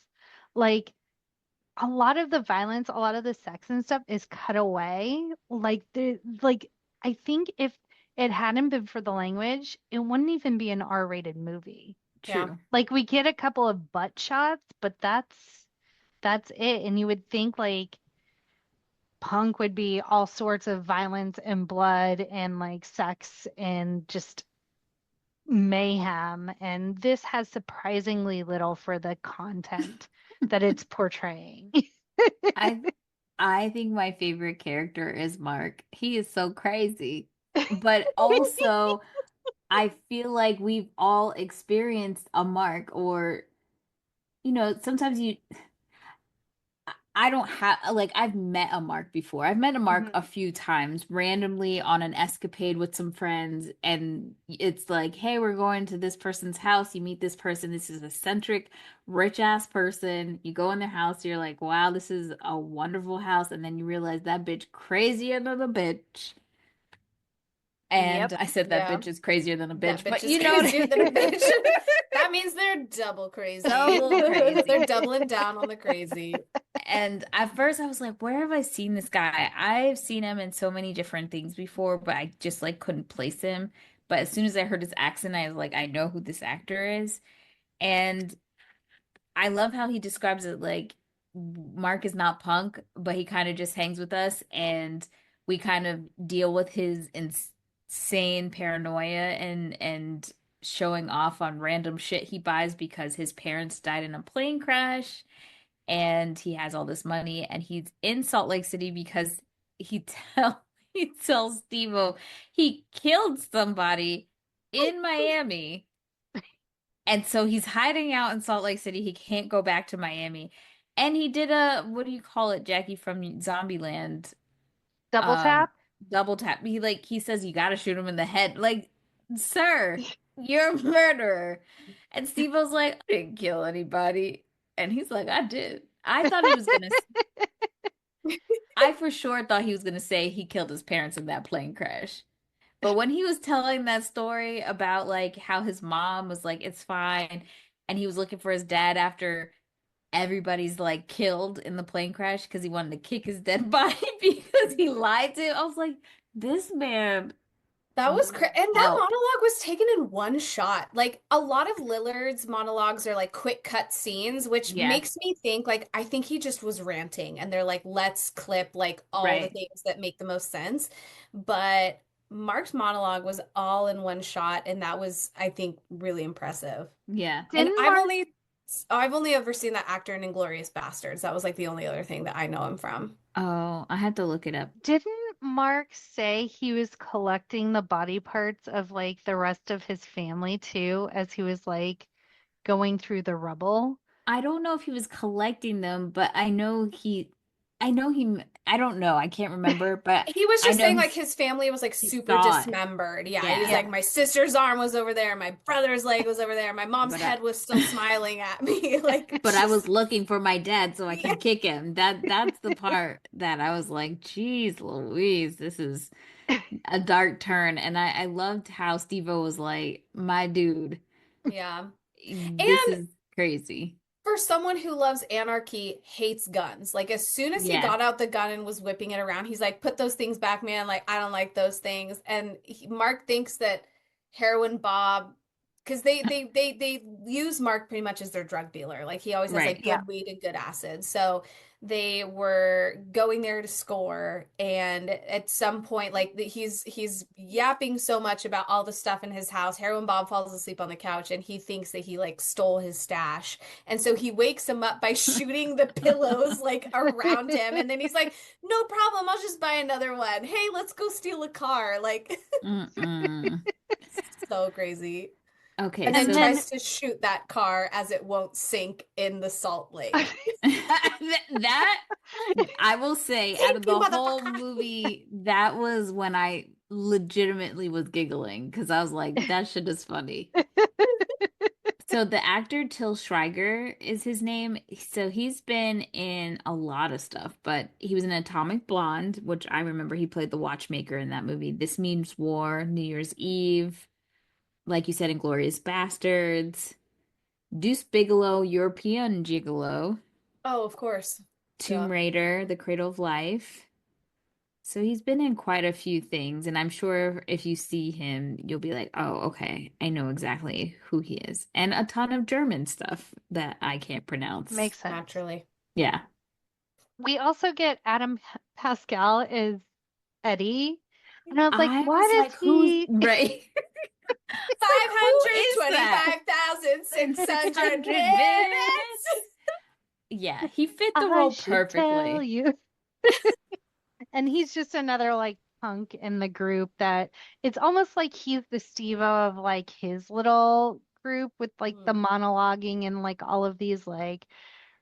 like a lot of the violence, a lot of the sex and stuff is cut away. Like I think if it hadn't been for the language, it wouldn't even be an R-rated movie. Yeah. True. Like we get a couple of butt shots, but that's it. And you would think like punk would be all sorts of violence and blood and like sex and just mayhem, and this has surprisingly little for the content that it's portraying. I I think my favorite character is Mark. He is so crazy. But also, I feel like we've all experienced a Mark, or sometimes I don't have, like, I've met a Mark before. I've met a Mark a few times randomly on an escapade with some friends, and it's like, hey, we're going to this person's house. You meet this person. This is eccentric, rich ass person. You go in their house, you're like, wow, this is a wonderful house. And then you realize that bitch crazier than a bitch. And Yep. I said that Yeah. bitch is crazier than a That bitch, but bitch is you know what I crazier than a mean? bitch. That means they're double crazy. Double crazy. They're doubling down on the crazy. And at first I was like, where have I seen this guy? I've seen him in so many different things before, but I just like couldn't place him. But as soon as I heard his accent, I was like, I know who this actor is. And I love how he describes it like Mark is not punk, but he kind of just hangs with us and we kind of deal with his insane paranoia and showing off on random shit he buys because his parents died in a plane crash and he has all this money and he's in Salt Lake City because he tell he tells Steve-O he killed somebody in Miami. And so he's hiding out in Salt Lake City. He can't go back to Miami. And he did a, what do you call it, Jackie, from Zombieland? Double tap. Double tap. He says you gotta shoot him in the head. Like, sir, you're a murderer. And Steve-O's like, I didn't kill anybody. And he's like, I did. I thought he was gonna. I for sure thought he was gonna say he killed his parents in that plane crash. But when he was telling that story about like how his mom was like, it's fine, and he was looking for his dad after everybody's like killed in the plane crash because he wanted to kick his dead body because he lied to him. I was like, this man That was needs and that help. monologue was taken in one shot. Like a lot of Lillard's monologues are like quick cut scenes, which Yeah, makes me think like I think he just was ranting and they're like, let's clip like all the right. things that make the most sense. But Mark's monologue was all in one shot, and that was, I think, really impressive. Yeah. And Didn't Mark I've only ever seen that actor in Inglorious Bastards. That was like the only other thing that I know him from. Oh, I had to look it up. didn't Mark say he was collecting the body parts of like the rest of his family too, as he was like going through the rubble? I don't know if he was collecting them, but I don't know. I can't remember, but He was I just know saying like his family was like he super saw it. dismembered. Yeah, he was Yeah. like, my sister's arm was over there, my brother's leg was over there, my mom's But head was still smiling at me. Like, but I was just looking for my dad so I yeah. can kick him. That's the part that I was like, geez, Louise, this is a dark turn. And I loved how Steve-O was like, my dude, Yeah. this And is crazy. for someone who loves anarchy, hates guns. Like as soon as he Yeah. got out the gun and was whipping it around, he's like, "Put those things back, man. Like I don't like those things." And Mark thinks that Heroin Bob, because they use Mark pretty much as their drug dealer. Like he always has like Right. Yeah. good weed and good acid. So they were going there to score, and at some point, like he's yapping so much about all the stuff in his house. Heroin Bob falls asleep on the couch, and he thinks that he like stole his stash. And so he wakes him up by shooting the pillows like around him. And then he's like, no problem. I'll just buy another one. Hey, let's go steal a car. Like, Mm-mm. so crazy. Okay, And then And so then tries to shoot that car as it won't sink in the salt lake. that I will say, out Sink, of you the whole motherfucker. movie, that was when I legitimately was giggling because I was like, that shit is funny. So the actor Till Schweiger is his name. So he's been in a lot of stuff, but he was in Atomic Blonde, which I remember he played the watchmaker in that movie. This Means War, New Year's Eve, like you said, Inglorious Bastards, Deuce Bigelow, European Gigolo, Oh, of course. Tomb Duh. Raider, The Cradle of Life. So he's been in quite a few things, and I'm sure if you see him, you'll be like, oh, okay, I know exactly who he is. And a ton of German stuff that I can't pronounce. makes sense. Naturally. Yeah. We also get Adam Pascal as Eddie. And I was like, I why was does like, who's he right? Who is that? 525,600 600 minutes. Yeah, he fit the I role should tell perfectly. you? And he's just another like punk in the group that it's almost like he's the Steve-O of like his little group with like the Mm. monologuing and like all of these like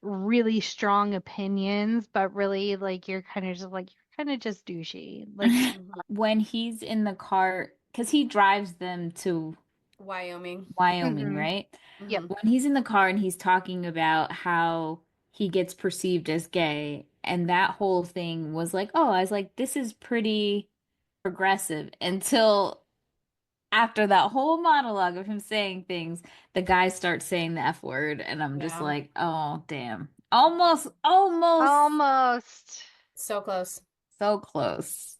really strong opinions, but really like you're kind of just like you're kind of just douchey. Like Mhm. When he's in the car, because he drives them to Wyoming. Wyoming, mhm. right? Yep. Mhm. When he's in the car and he's talking about how he gets perceived as gay, and that whole thing was like, oh, I was like, this is pretty progressive until after that whole monologue of him saying things, the guy starts saying the F word, and I'm just Yeah. like, oh, damn. Almost Almost. So close. so close.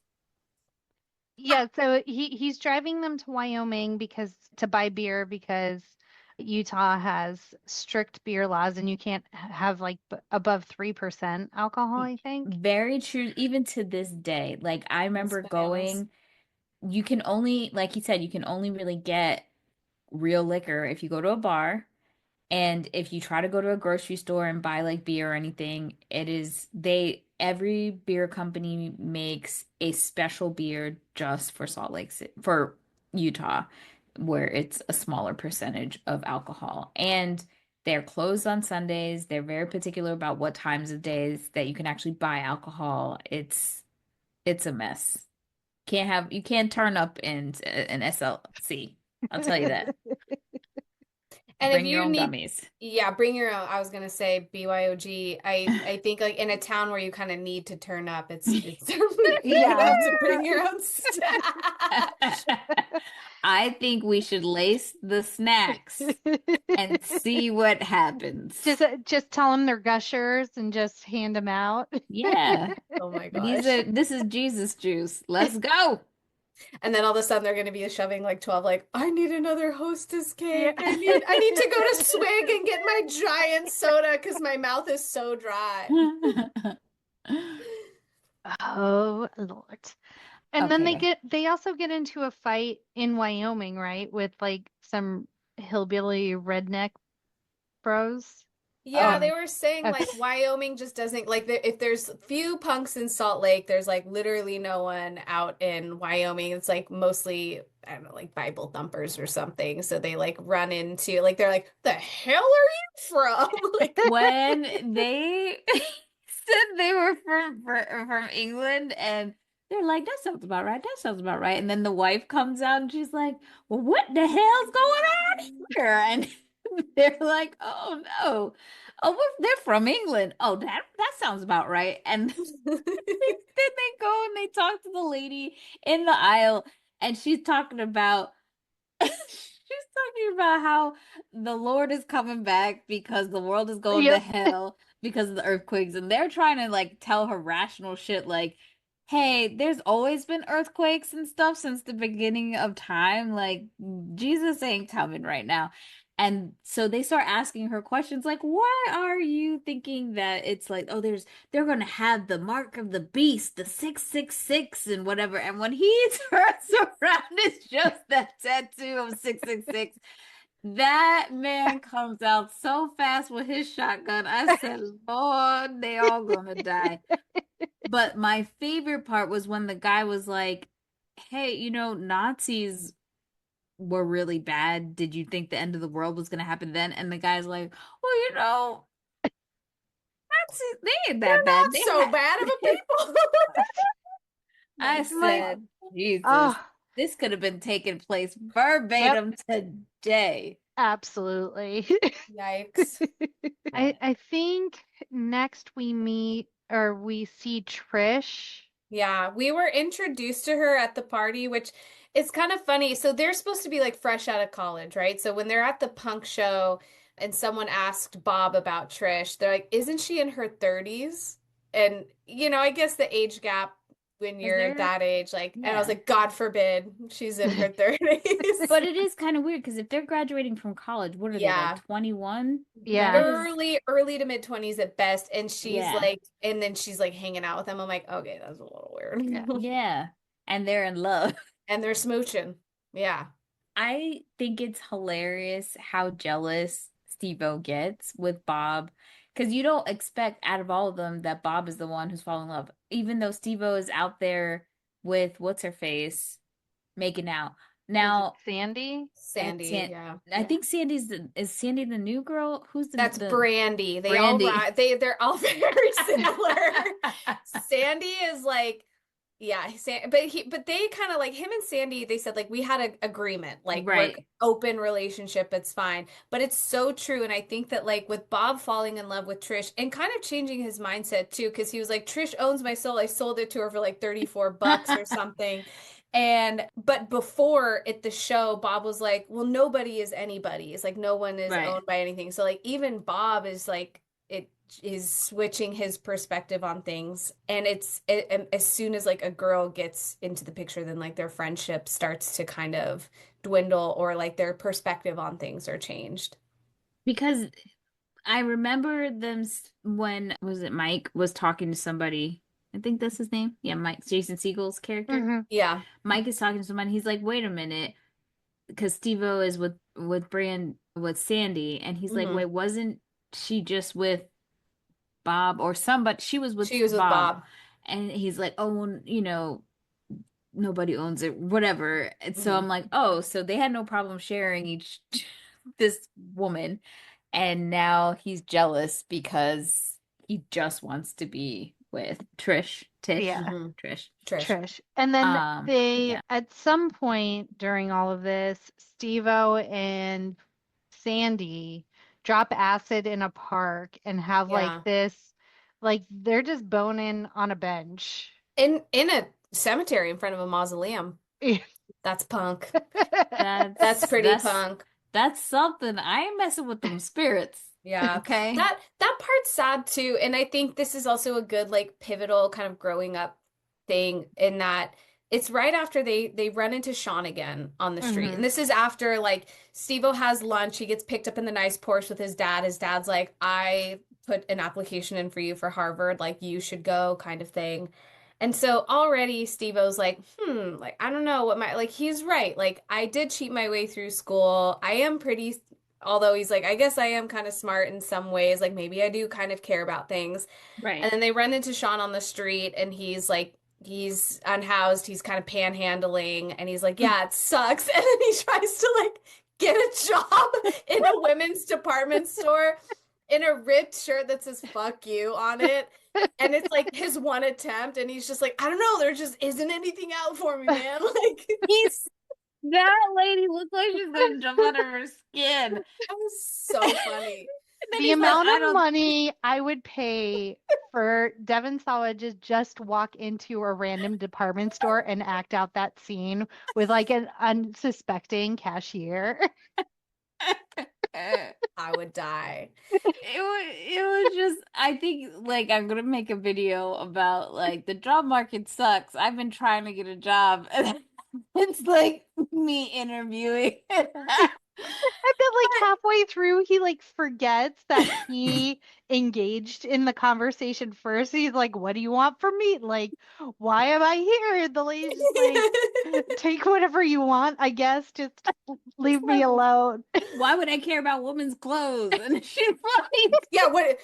Yeah, so he's driving them to Wyoming because to buy beer because Utah has strict beer laws and you can't have like above 3% alcohol, I think. Very true, even to this day. Like, I That's remember bananas. going, you can only, like you said, you can only really get real liquor if you go to a bar. And if you try to go to a grocery store and buy like beer or anything, every beer company makes a special beer just for Salt Lake City, for Utah, where it's a smaller percentage of alcohol. And they're closed on Sundays. They're very particular about what times of days that you can actually buy alcohol. It's a mess. You can't turn up in an SLC. I'll tell you that. And if Bring your you own need, gummies. yeah, bring your own. I was gonna say BYOG. I think like in a town where you kind of need to turn up, it's certainly Yeah. to bring your own stash. I think we should lace the snacks and see what happens. Just tell them they're gushers and just hand them out. Yeah. Oh my This gosh. is Jesus juice. Let's go. And then all of a sudden they're gonna be shoving like 12, like, I need another Hostess cake. Yeah. I need to go to Swig and get my giant soda because my mouth is so dry. Oh, Lord. And then Okay. they also get into a fight in Wyoming, right? With like some hillbilly redneck bros. Yeah, they Oh, were saying Okay. like Wyoming just doesn't like if there's few punks in Salt Lake, there's like literally no one out in Wyoming. It's like mostly, I don't know, like Bible thumpers or something. So they like run into like they're like, the hell are you from? Like, when they said they were from England, and they're like, that sounds about right. That sounds about right. And then the wife comes out and she's like, well, what the hell's going on here? And they're like, oh no. Oh, they're from England. Oh, that sounds about right. And then they go and they talk to the lady in the aisle, and she's talking about how the Lord is coming back because the world is going to Yep. hell because of the earthquakes, and they're trying to like tell her rational shit like, hey, there's always been earthquakes and stuff since the beginning of time. Like, Jesus ain't coming right now. And so they start asking her questions like, why are you thinking that it's like, oh, they're gonna have the mark of the beast, the 666 and whatever. And when he turns around, it's just that tattoo of 666. That man comes out so fast with his shotgun. I said, Lord, they all gonna die. But my favorite part was when the guy was like, hey, Nazis were really bad. Did you think the end of the world was going to happen then? And the guy's like, well, Nazis, they ain't that bad. not so bad of a people. I Like, said, Jesus, oh, this could have been taking place verbatim today. absolutely. Yikes. I think next we see Trish. Yeah, we were introduced to her at the party, which is kind of funny. So they're supposed to be like fresh out of college, right? So when they're at the punk show and someone asked Bob about Trish, they're like, isn't she in her 30s? And, I guess the age gap when you're that age, like, and I was like, God forbid she's in her 30s. But it is kind of weird because if they're graduating from college, what are they, like 21? Yeah. Early to mid 20s at best. And she's like, and then she's like hanging out with him. I'm like, okay, that's a little weird. Yeah. And they're in love. And they're smooching. Yeah. I think it's hilarious how jealous Steve-O gets with Bob, because you don't expect out of all of them that Bob is the one who's falling in love, even though Steve-O is out there with what's her face making out. Now Sandy, yeah. I think is Sandy the new girl? That's Brandy. Brandy. They're all very similar. Sandy is like, yeah, but they kind of like him and Sandy, they said like we had an agreement, like right. Open relationship, it's fine. But it's so true. And I think that like with Bob falling in love with Trish and kind of changing his mindset too, because he was like, Trish owns my soul. I sold it to her for like $34 or something. But before at the show, Bob was like, well, nobody is anybody. It's like no one is owned by anything. So like even Bob is like, it is switching his perspective on things. And as soon as like a girl gets into the picture, then like their friendship starts to kind of dwindle, or like their perspective on things are changed. Because I remember them when, was it Mike was talking to somebody, I think that's his name. Yeah, Mike, Jason Segel's character. Mm-hmm. Yeah. Mike is talking to somebody. He's like, wait a minute. Because Steve-O is with Sandy. And he's like, wait, wasn't she just with Bob or somebody? She was with Bob. And he's like, oh, nobody owns it, whatever. And so I'm like, oh, so they had no problem sharing this woman. And now he's jealous because he just wants to be with Trish. Trish. And then they, at some point during all of this, Steve-O and Sandy drop acid in a park and have like Yeah. this, like they're just boning on a bench. In a cemetery in front of a mausoleum. That's punk. That's pretty punk. That's something. I ain't messing with them spirits. Yeah. Okay. That part's sad too. And I think this is also a good like pivotal kind of growing up thing in that it's right after they run into Sean again on the street. Mhm. And this is after like Steve-O has lunch. He gets picked up in the nice Porsche with his dad. His dad's like, I put an application in for you for Harvard, like you should go kind of thing. And so already Steve-O's like, like I don't know what my like he's right. Like I did cheat my way through school. I am pretty although he's like, I guess I am kind of smart in some ways. Like maybe I do kind of care about things. Right. And then they run into Sean on the street and he's like, he's unhoused, he's kind of panhandling, and he's like, yeah, it sucks. And then he tries to like get a job in a women's department store in a ripped shirt that says fuck you on it. And it's like his one attempt, and he's just like, I don't know, there just isn't anything out for me, man. Like that lady looks like she's gonna jump out of her skin. that was so funny. The amount of money I would pay for Devin Sawa to just walk into a random department store and act out that scene with like an unsuspecting cashier. I would die. It was just, I think like I'm gonna make a video about like the job market sucks. I've been trying to get a job, and it's like me interviewing. And then like halfway through he like forgets that he engaged in the conversation first. He's like, what do you want from me? Like, why am I here? And the lady's just like, take whatever you want, I guess. Just leave me alone. Why would I care about women's clothes? And she's like,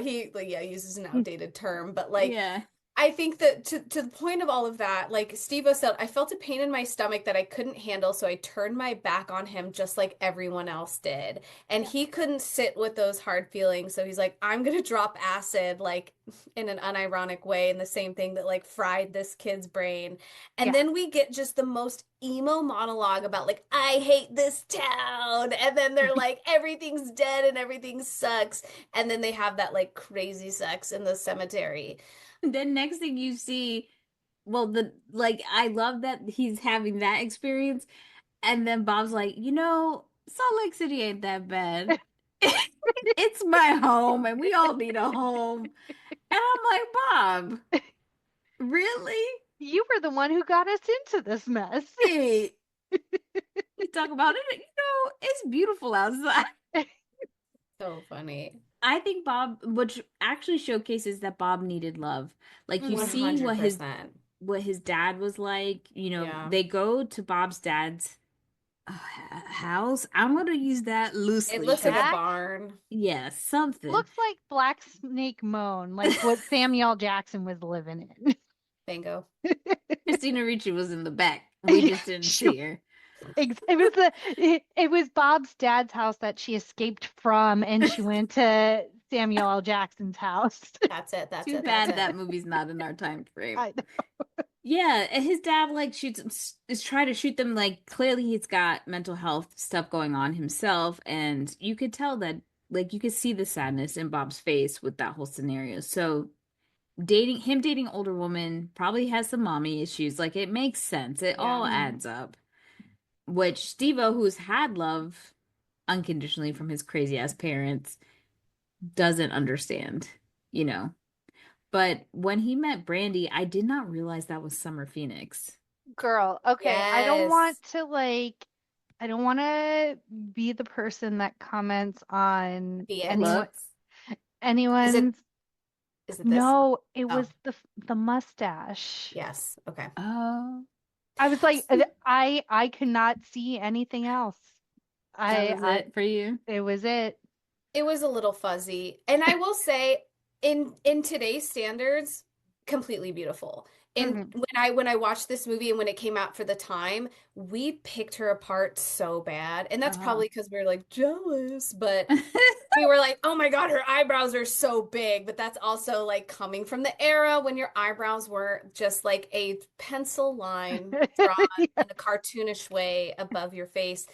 he uses an outdated term, but like yeah. I think that to the point of all of that, like Steve-O said, I felt a pain in my stomach that I couldn't handle, so I turned my back on him just like everyone else did. And he couldn't sit with those hard feelings, so he's like, I'm gonna drop acid, like in an unironic way, and the same thing that like fried this kid's brain. And then we get just the most emo monologue about like, I hate this town. And then they're like, everything's dead and everything sucks. And then they have that like crazy sex in the cemetery. Then next thing you see, well, I love that he's having that experience, and then Bob's like, Salt Lake City ain't that bad. It's my home, and we all need a home. And I'm like, Bob, really? You were the one who got us into this mess. Hey, we talk about it. It's beautiful outside. So funny. I think Bob, which actually showcases that Bob needed love. Like you see 100%. what his dad was like. Yeah. They go to Bob's dad's house. I'm gonna use that loosely. It looks like a barn. Yeah, something. Looks like Black Snake Moan, like what Samuel Jackson was living in. Bingo. Christina Ricci was in the back. We just didn't see her. It was Bob's dad's house that she escaped from, and she went to Samuel L. Jackson's house. That's it. That's Too it. bad That's that it. movie's not in our time frame. I know. Yeah, and his dad is trying to shoot them. Like clearly he's got mental health stuff going on himself, and you could tell that, like you could see the sadness in Bob's face with that whole scenario. So dating older woman probably has some mommy issues. Like it makes sense. It all adds up. Which Steve-O, who's had love unconditionally from his crazy ass parents, doesn't understand, But when he met Brandy, I did not realize that was Summer Phoenix. Girl, okay. Yes. I don't want to be the person that comments on anyone's. Is it this? No, it Oh. was the mustache. Yes. Okay. Oh, I was like, I could not see anything else. that was it for you? It was it. It was a little fuzzy. And I will say, in today's standards, completely beautiful. And when I watched this movie and when it came out for the time, we picked her apart so bad. And that's probably because we were like jealous, but we were like, oh my God, her eyebrows are so big. But that's also like coming from the era when your eyebrows were just like a pencil line drawn in a cartoonish way above your face.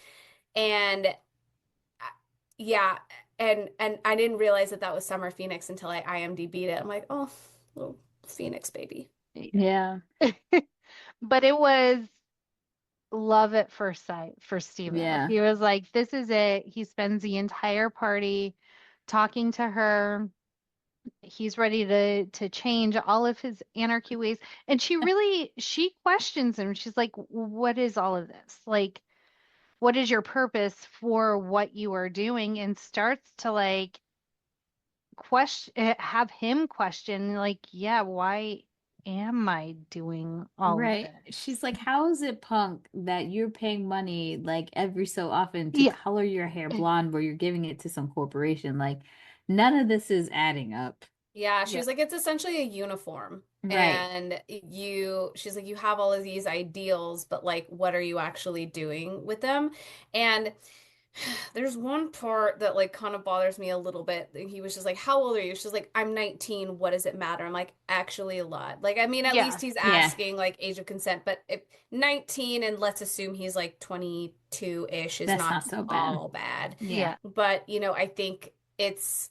And yeah, and I didn't realize that that was Summer Phoenix until I IMDb'd it. I'm like, oh, little Phoenix baby. Yeah. But it was love at first sight for Steve-O. Yeah. He was like, this is it. He spends the entire party talking to her. He's ready to change all of his anarchy ways. And she questions him. She's like, what is all of this? Like, what is your purpose for what you are doing? And starts to like have him question, like, yeah, why am I doing all of Right. this? She's like, how is it punk that you're paying money like every so often to Yeah. color your hair blonde where you're giving it to some corporation? Like, none of this is adding up. Yeah, she Yeah. was like, it's essentially a uniform. Right. And she's like, you have all of these ideals, but like, what are you actually doing with them? And there's one part that like kind of bothers me a little bit. He was just like, how old are you? She's like, I'm 19. What does it matter? I'm like, actually a lot. Like, I mean, at Yeah. least he's Yeah. asking like age of consent, but if 19 and let's assume he's like 22-ish is That's not not so bad. all bad. Yeah. But, you know, I think it's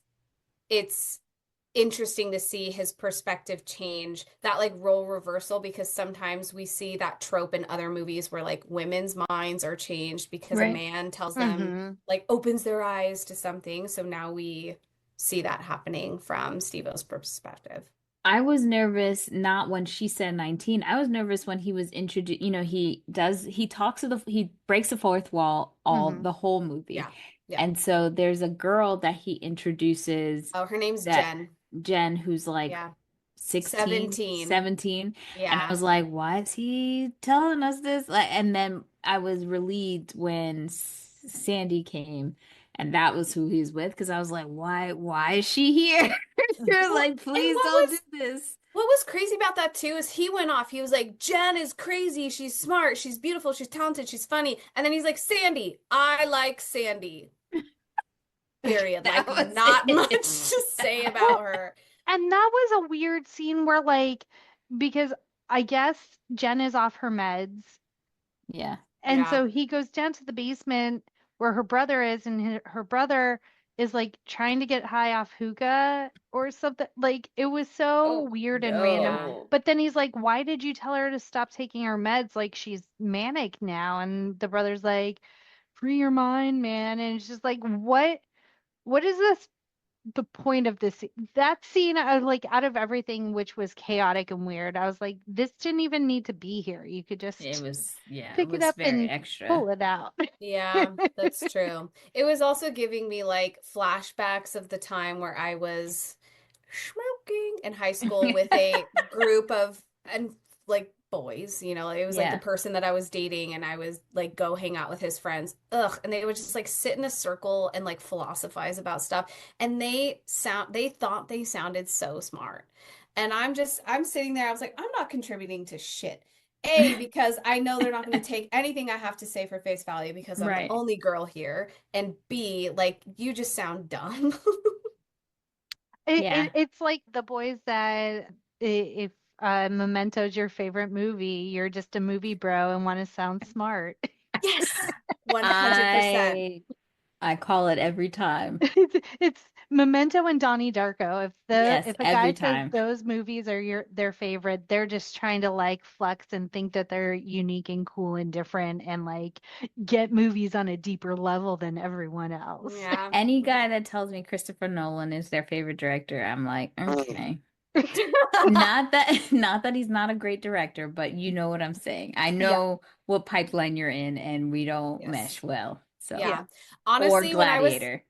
interesting to see his perspective change, that like role reversal, because sometimes we see that trope in other movies where like women's minds are changed because a Right. man tells them, like opens their eyes to something. So now we see that happening from Steve-O's perspective. I was nervous not when she said 19. I was nervous when he was introduced. You know, he breaks the fourth wall the whole movie. Yeah. And so there's a girl that he introduces, Oh, her name's that Jen. who's like Yeah. 16, 17. And I Yeah. was like, why is he telling us this? Like, and then I was relieved when Sandy came and that was who he's with, because I was like, why is she here? You're like, please don't do this. What was crazy about that too is he went off. He was like, Jen is crazy. She's smart. She's beautiful. She's talented. She's funny. And then he's like, Sandy, I like Sandy. Period. That Like, was not it. much to say about her. And that was a weird scene where like, because I guess Jen is off her meds. Yeah. And Yeah. so he goes down to the basement where her brother is, and her brother is like trying to get high off hookah or something. Like it was so weird and random. no. But then he's like, why did you tell her to stop taking her meds? Like she's manic now. And the brother's like, free your mind, man. And it's just like, what is this? The point of this that scene, I was like, out of everything which was chaotic and weird, I was like, this didn't even need to be here. You could just It was pick it up very and extra. pull it out. Yeah, that's true. It was also giving me like flashbacks of the time where I was smoking in high school with a group of and like boys, you know, it was like the person that I was dating, and I was like go hang out with his friends. Ugh, and they would just like sit in a circle and like philosophize about stuff, and they thought they sounded so smart. And I'm sitting there, I was like, I'm not contributing to shit. A, because I know they're not going to take anything I have to say for face value because I'm the only girl here. And B, like, you just sound dumb. It's like the boys that if Memento's your favorite movie, you're just a movie bro and want to sound smart. Yes, 100%. I call it every time. It's Memento and Donnie Darko. If a guy every time. says those movies are their favorite, they're just trying to like flex and think that they're unique and cool and different and like get movies on a deeper level than everyone else. Yeah. Any guy that tells me Christopher Nolan is their favorite director, I'm like, okay. Not that he's not a great director, but you know what I'm saying. I know what pipeline you're in, and we don't mesh well. So yeah. Honestly, or Gladiator.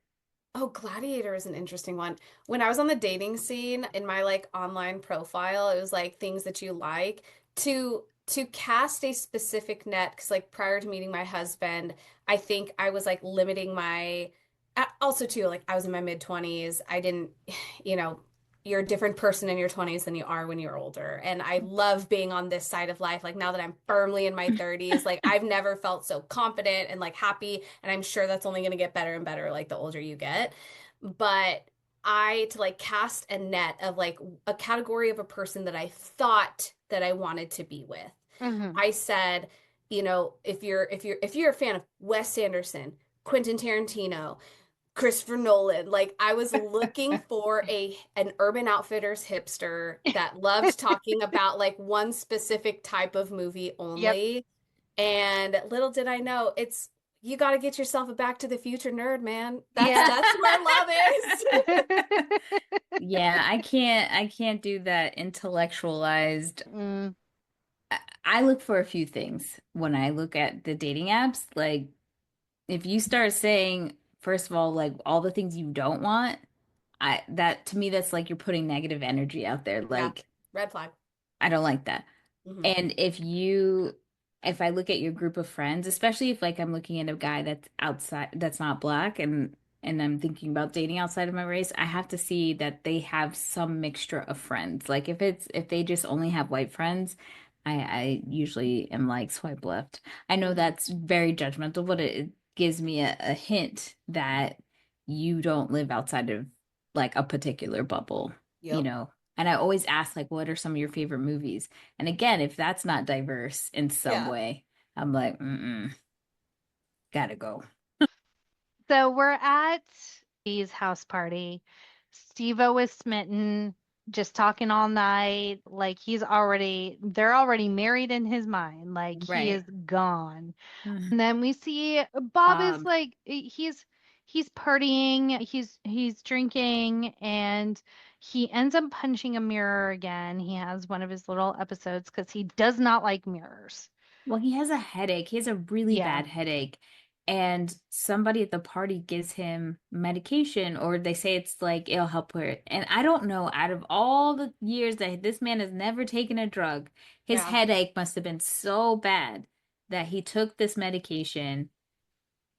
Gladiator is an interesting one. When I was on the dating scene in my like online profile, it was like things that you like to cast a specific net, because like prior to meeting my husband, I think I was like limiting my also too, like I was in my mid-20s. I didn't, you know, you're a different person in your 20s than you are when you're older. And I love being on this side of life. Like now that I'm firmly in my 30s, like I've never felt so confident and like happy. And I'm sure that's only going to get better and better like the older you get. But to like cast a net of like a category of a person that I thought that I wanted to be with. I said, you know, if you're a fan of Wes Anderson, Quentin Tarantino, Christopher Nolan. Like I was looking for an Urban Outfitters hipster that loved talking about like one specific type of movie Yep. only. And little did I know, it's you got to get yourself a Back to the Future nerd, man. Yeah. That's where love is. Yeah, I can't do that intellectualized. Mm, I look for a few things when I look at the dating apps. Like if you start saying, first of all, like all the things you don't want, that to me that's like you're putting negative energy out there. Yeah, Like red flag. I don't like that. Mhm. And if I look at your group of friends, especially if like I'm looking at a guy that's outside, that's not black, and I'm thinking about dating outside of my race, I have to see that they have some mixture of friends. Like if they just only have white friends, I usually am like swipe left. I know that's very judgmental, but it gives me a hint that you don't live outside of like a particular bubble, you Yep. know. And I always ask, like, what are some of your favorite movies? And again, if that's not diverse in some Yeah. way, I'm like, gotta go. so we're at Steve's house party. Steve-O was smitten, just talking all night. Like they're already married in his mind. Like he Right. is gone. Mhm. And then we see Bob is Bob. like he's partying, he's drinking, and he ends up punching a mirror again. He has one of his little episodes because he does not like mirrors. Well, he has a headache. He has a really Yeah. bad headache. And somebody at the party gives him medication, or they say it's like it'll help with it. And I don't know, out of all the years that this man has never taken a drug, his Yeah. headache must have been so bad that he took this medication,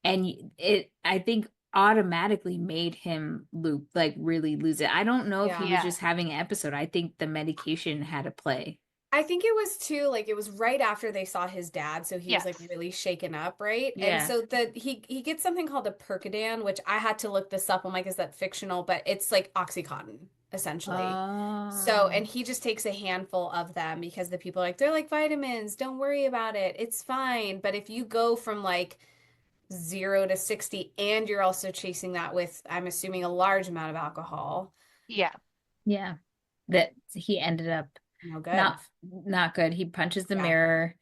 and it, I think, automatically made him really lose it. I don't know if he Yeah. was Yeah. just having an episode. I think the medication had a play. I think it was too, like it was right after they saw his dad, so he was like Yes. really shaken up, right? And Yeah. so he gets something called a Percodan, which I had to look this up. I'm like, is that fictional? But it's like Oxycontin, essentially. So, and he just takes a handful of them because the people are like, they're like vitamins, don't worry about it, it's fine. But if you go from like 0 to 60 and you're also chasing that with, I'm assuming, a large amount of alcohol, Yeah. Yeah. That he ended up no good. not good. He punches the Yeah. mirror.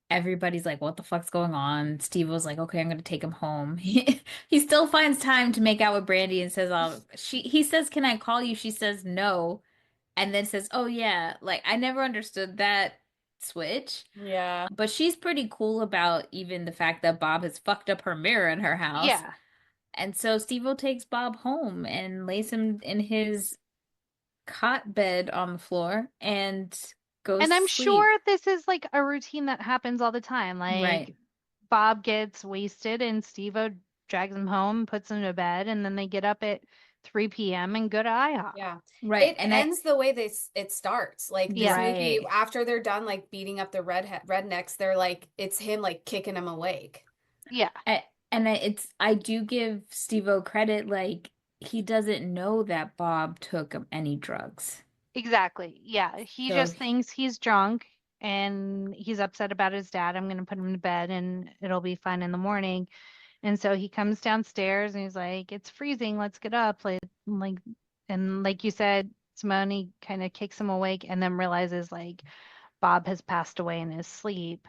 Everybody's like, what the fuck's going on? Steve was like, okay, I'm gonna take him home. He still finds time to make out with Brandy and says, he says, can I call you? She says no. And then says, oh yeah. Like I never understood that switch. Yeah. But she's pretty cool about even the fact that Bob has fucked up her mirror in her house. Yeah. And so Steve-O takes Bob home and lays him in his cot bed on the floor and goes And I'm to sleep. sure this is like a routine that happens all the time. Like Right. Bob gets wasted and Steve-O drags him home, puts him to bed, and then they get up at 3 p.m. and go to IHOP. Yeah. Right. It ends the way it starts. Like this Yeah. movie, Right. after they're done like beating up the rednecks, they're like, it's him like kicking them awake. Yeah. I do give Steve-O credit, like he doesn't know that Bob took any drugs. Exactly. Yeah. He So just thinks he's drunk and he's upset about his dad. I'm going to put him to bed and it'll be fine in the morning. And so he comes downstairs and he's like, it's freezing. Let's get up. And like you said, Simone kind of kicks him awake and then realizes like Bob has passed away in his sleep.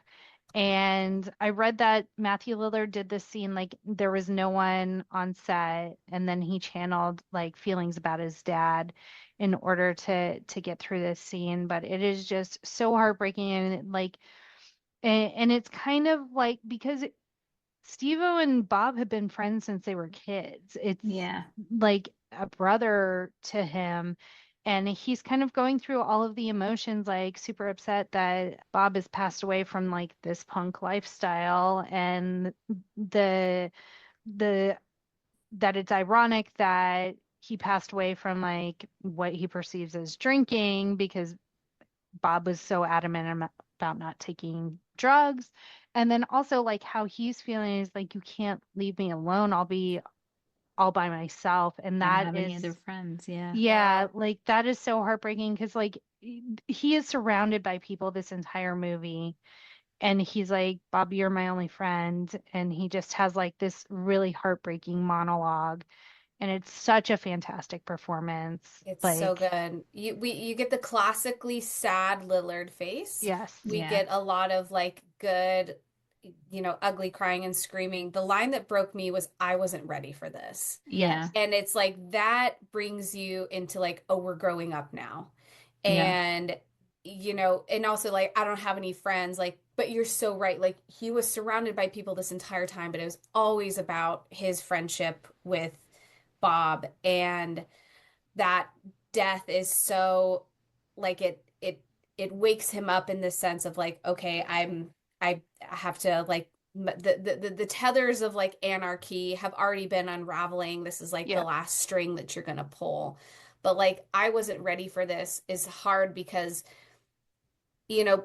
And I read that Matthew Lillard did this scene like there was no one on set, and then he channeled like feelings about his dad in order to get through this scene. But it is just so heartbreaking, and like, and it's kind of like because Steve-O and Bob have been friends since they were kids. It's yeah. like a brother to him. And he's kind of going through all of the emotions, like super upset that Bob has passed away from like this punk lifestyle, and the that it's ironic that he passed away from like what he perceives as drinking because Bob was so adamant about not taking drugs. And then also like how he's feeling is like, you can't leave me alone. I'll be all by myself. And I don't that have any is, other friends. Yeah. yeah, like that is so heartbreaking because like he is surrounded by people this entire movie. And he's like, Bob, you're my only friend. And he just has like this really heartbreaking monologue. And it's such a fantastic performance. It's so Like, good. You get the classically sad Lillard face. yes. We Yeah. get a lot of like good, ugly crying and screaming. The line that broke me was, I wasn't ready for this. Yeah. And it's like that brings you into like, oh, we're growing up now. Yeah. And and also like, I don't have any friends, like, but you're so right. Like, he was surrounded by people this entire time, but it was always about his friendship with Bob. And that death is so like it wakes him up in this sense of like, okay, I have to like the tethers of like anarchy have already been unraveling. This is like the Yep. last string that you're gonna pull. But like, I wasn't ready for this is hard because you know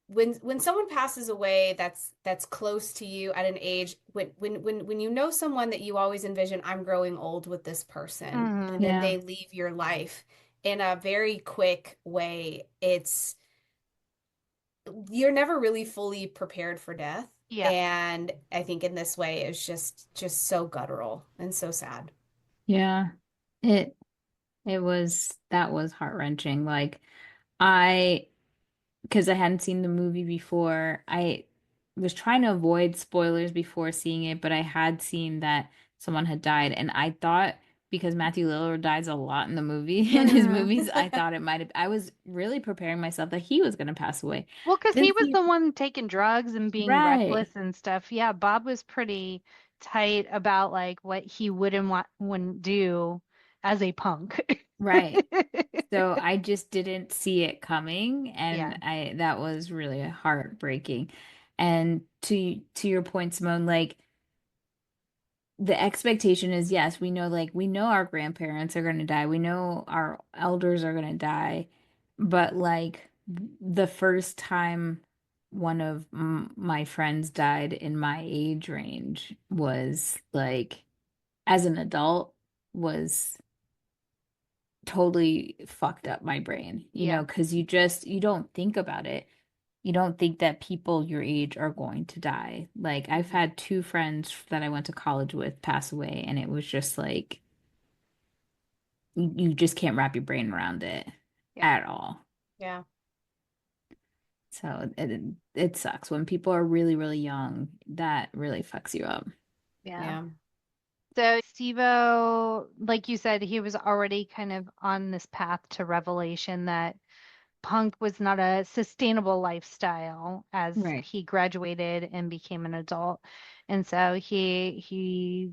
when someone passes away that's close to you at an age when you know someone that you always envision, I'm growing old with this person, Mhm. and then Yeah. they leave your life in a very quick way, you're never really fully prepared for death. Yeah. And I think in this way it's just so guttural and so sad. Yeah. It that was heart-wrenching. Like I because I hadn't seen the movie before, I was trying to avoid spoilers before seeing it, but I had seen that someone had died, and I thought because Matthew Lillard dies a lot in the movie in his Mhm. movies, I thought it might have I was really preparing myself that he was going to pass away. Well, because he Didn't was see the one taking drugs and being right. reckless and stuff. Yeah, Bob was pretty tight about like what he wouldn't do as a punk. Right. So I just didn't see it coming, Yeah. and I that was really heartbreaking. And to your point, Simone, like the expectation is yes, we know our grandparents are going to die. We know our elders are going to die. But like the first time one of my friends died in my age range was like as an adult was totally fucked up my brain, Yeah. because you don't think about it. You don't think that people your age are going to die. Like I've had two friends that I went to college with pass away, and it was just like you just can't wrap your brain around it Yeah. at all. Yeah. So it sucks when people are really, really young. That really fucks you up. Yeah. So Steve-O, like you said, he was already kind of on this path to revelation that punk was not a sustainable lifestyle as Right. he graduated and became an adult. And so he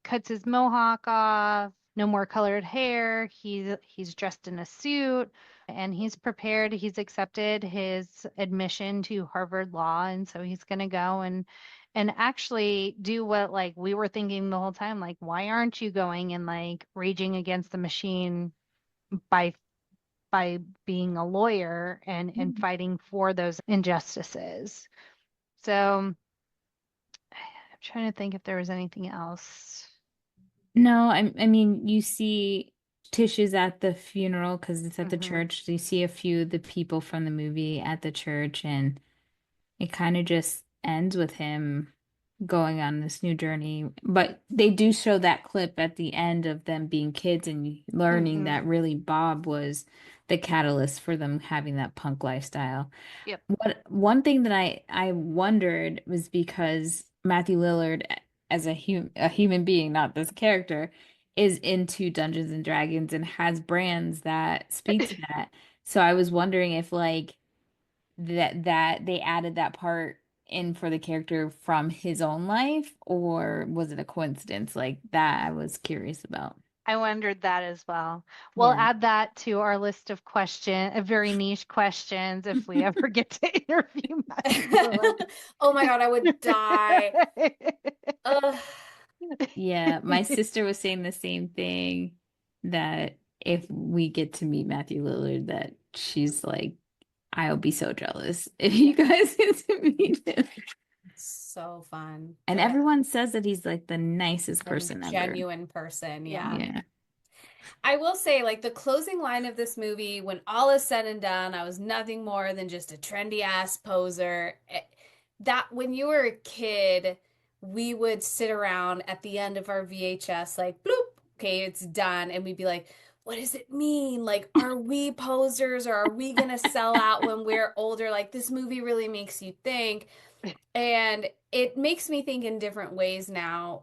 cuts his mohawk off, no more colored hair. He's dressed in a suit and he's prepared. He's accepted his admission to Harvard Law, and so he's going to go and actually do what like we were thinking the whole time, like why aren't you going and like raging against the machine by being a lawyer and fighting for those injustices. So I'm trying to think if there was anything else. No, I mean, you see Tish is at the funeral because it's at the Mhm. church. So you see a few of the people from the movie at the church, and it kind of just ends with him going on this new journey. But they do show that clip at the end of them being kids and learning Mhm. that really Bob was the catalyst for them having that punk lifestyle. Yep. One thing that I wondered was because Matthew Lillard as a human being, not this character, is into Dungeons and Dragons and has brands that speak to that. So I was wondering if like that they added that part in for the character from his own life, or was it a coincidence? Like that I was curious about. I wondered that as well. We'll Yeah. add that to our list of very niche questions if we ever get to interview Matthew Oh my God, I would die. Lillard. Ugh. Yeah, my sister was saying the same thing that if we get to meet Matthew Lillard, that she's like, I'll be so jealous if you guys get to meet him. So fun. And Yeah. everyone says that he's like the nicest A person ever. genuine person. Yeah. Yeah. I will say, like, the closing line of this movie, when all is said and done, I was nothing more than just a trendy ass poser. That when you were a kid, we would sit around at the end of our VHS, like, bloop, okay, it's done. And we'd be like, what does it mean? Like, are we posers or are we gonna sell out when we're older? Like, this movie really makes you think. And it makes me think in different ways now,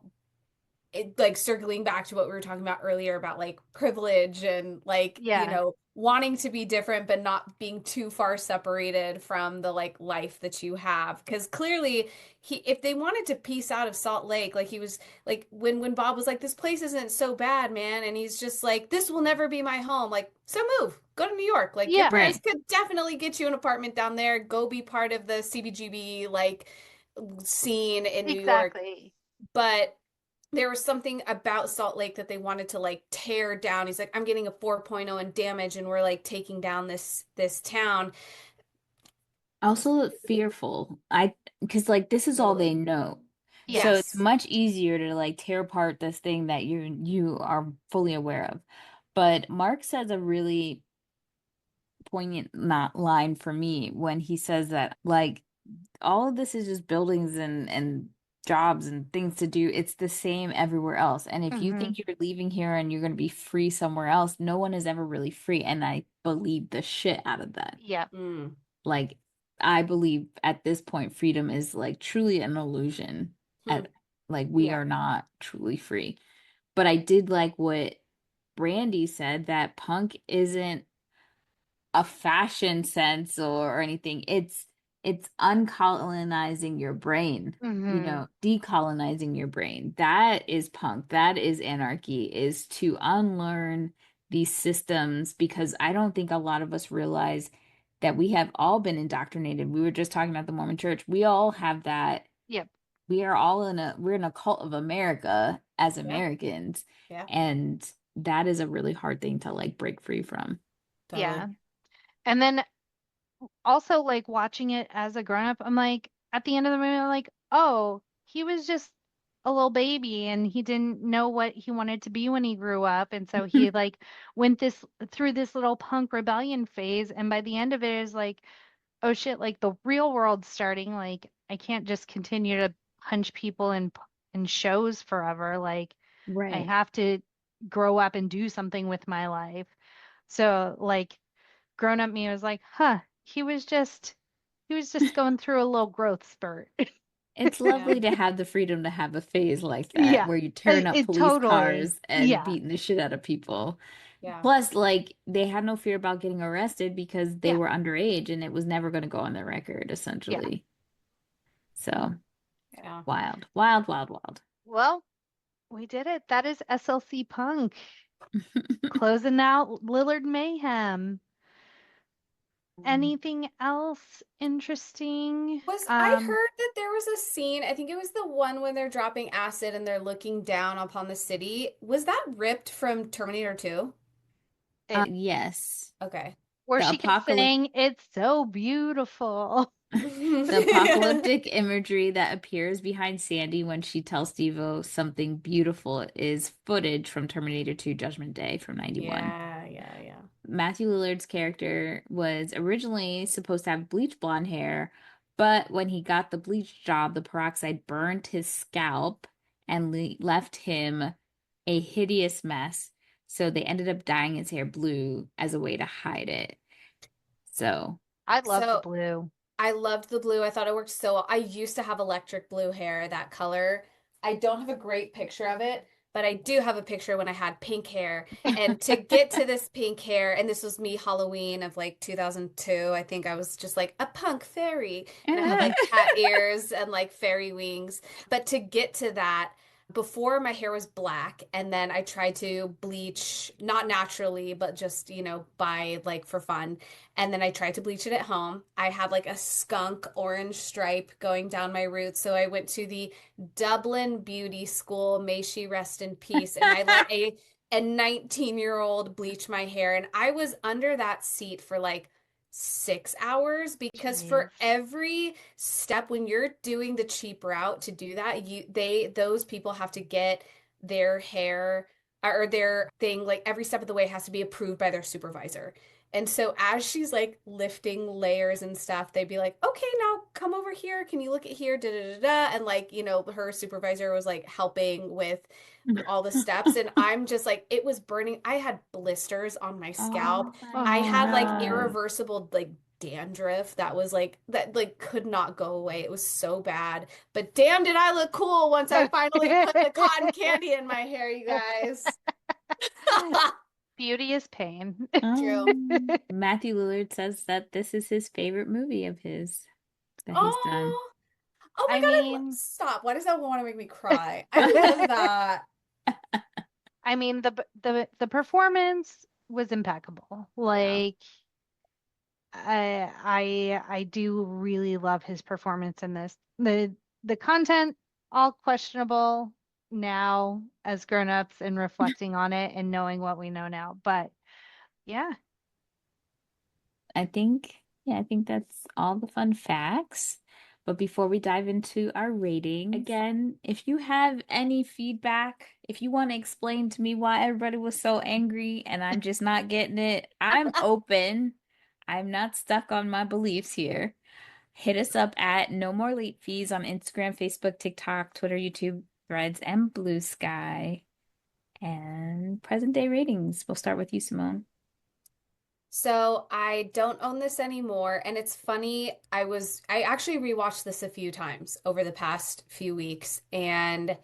like circling back to what we were talking about earlier about like privilege and like, Yeah, wanting to be different but not being too far separated from the like life that you have. Because clearly if they wanted to piece out of Salt Lake, like he was like when Bob was like, this place isn't so bad, man, and he's just like, this will never be my home, like, so move, go to New York, like your yeah, parents Right. could definitely get you an apartment down there, go be part of the CBGB like scene in New York. exactly. But there was something about Salt Lake that they wanted to like tear down. He's like, I'm getting a 4.0 in damage and we're like taking down this town. Also fearful. Because like this is all they Totally. know. So it's Yes. much easier to like tear apart this thing that you are fully aware of. But Mark says a really poignant not line for me when he says that like all of this is just buildings and jobs and things to do. It's the same everywhere else. And if you Hmm. think you're leaving here and you're going to be free somewhere else, no one is ever really free. And I believe the shit out of that. Yep. Mm. Like, I believe at this point, freedom is like truly an illusion. Hmm. At like, we Yeah. are not truly free. But I did like what Brandy said that punk isn't a fashion sense or anything. It's uncolonizing your brain, Hmm. decolonizing your brain. That is punk. That is anarchy, is to unlearn these systems because I don't think a lot of us realize that we have all been indoctrinated. We were just talking about the Mormon Church. We all have that. Yep. We are all we're in a cult of America as Yeah. Americans. Yeah. And that is a really hard thing to like break free from. Totally. Yeah. And then also like watching it as a grown up, I'm like, at the end of the movie, I'm like, oh, he was just a little baby and he didn't know what he wanted to be when he grew up. And so he like went this through this little punk rebellion phase. And by the end of it is like, oh shit, like the real world's starting. Like I can't just continue to punch people in shows forever. Like I Right. have to grow up and do something with my life. So like grown up me was like, huh, he was just going through a little growth spurt. It's Yeah. lovely to have the freedom to have a phase like that Yeah, where you're tearing up it police totally. cars and Yeah, beating the shit out of people. Yeah. Plus, like, they had no fear about getting arrested because they yeah, were underage and it was never going to go on their record, yeah. essentially. So, Yeah. wild, wild, wild, wild. Well, we did it. That is SLC Punk closing out Lillard Mayhem. Anything else interesting? I heard that there was a scene, I think it was the one when they're dropping acid and they're looking down upon the city. Was that ripped from Terminator 2? Yes. Okay. Where The she kept apocalypse. saying, "It's so beautiful." The apocalyptic imagery that appears behind Sandy when she tells Steve-O something beautiful is footage from Terminator 2 Judgment Day from 91. Yeah, yeah, yeah. Matthew Lillard's character was originally supposed to have bleach blonde hair, but when he got the bleach job, the peroxide burned his scalp and left him a hideous mess. So they ended up dyeing his hair blue as a way to hide it. So, I love the So blue. I loved the blue. I thought it worked so well. I used to have electric blue hair, that color. I don't have a great picture of it, but I do have a picture when I had pink hair. And to get to this pink hair, and this was me Halloween of like 2002, I think I was just like a punk fairy. And I had like cat ears and like fairy wings. But to get to that, before my hair was black, and then I tried to bleach, not naturally, but just, by like for fun. And then I tried to bleach it at home. I had like a skunk orange stripe going down my roots. So I went to the Dublin Beauty School, may she rest in peace. And I let a 19-year-old bleach my hair. And I was under that seat for like 6 hours because Jeez. for every step when you're doing the cheap route to do that, those people have to get their hair or their thing, like every step of the way has to be approved by their supervisor. And so as she's like lifting layers and stuff, they'd be like, okay, now come over here. Can you look at here? Da, da, da, da. And like, you know, her supervisor was like helping with all the steps. And I'm just like, it was burning. I had blisters on my scalp. Oh I had like my God. irreversible like dandruff that was like, that like could not go away. It was so bad. But damn, did I look cool once I finally put the cotton candy in my hair, you guys. Beauty is pain. True. Matthew Lillard says that this is his favorite movie of his that he's done. Oh my I God, mean- stop. Why does that want to make me cry? I love that. I mean, the performance was impeccable. Like, I do really love his performance in this. The content all questionable now as grown-ups and reflecting on it and knowing what we know now. But yeah, I think that's all the fun facts. But before we dive into our rating, again, if you have any feedback, if you want to explain to me why everybody was so angry and I'm just not getting it, I'm open. I'm not stuck on my beliefs here. Hit us up at No More Late Fees on Instagram, Facebook, TikTok, Twitter, YouTube, Threads, and Blue Sky. And present day ratings. We'll start with you, Simone. So I don't own this anymore. And it's funny, I actually rewatched this a few times over the past few weeks. And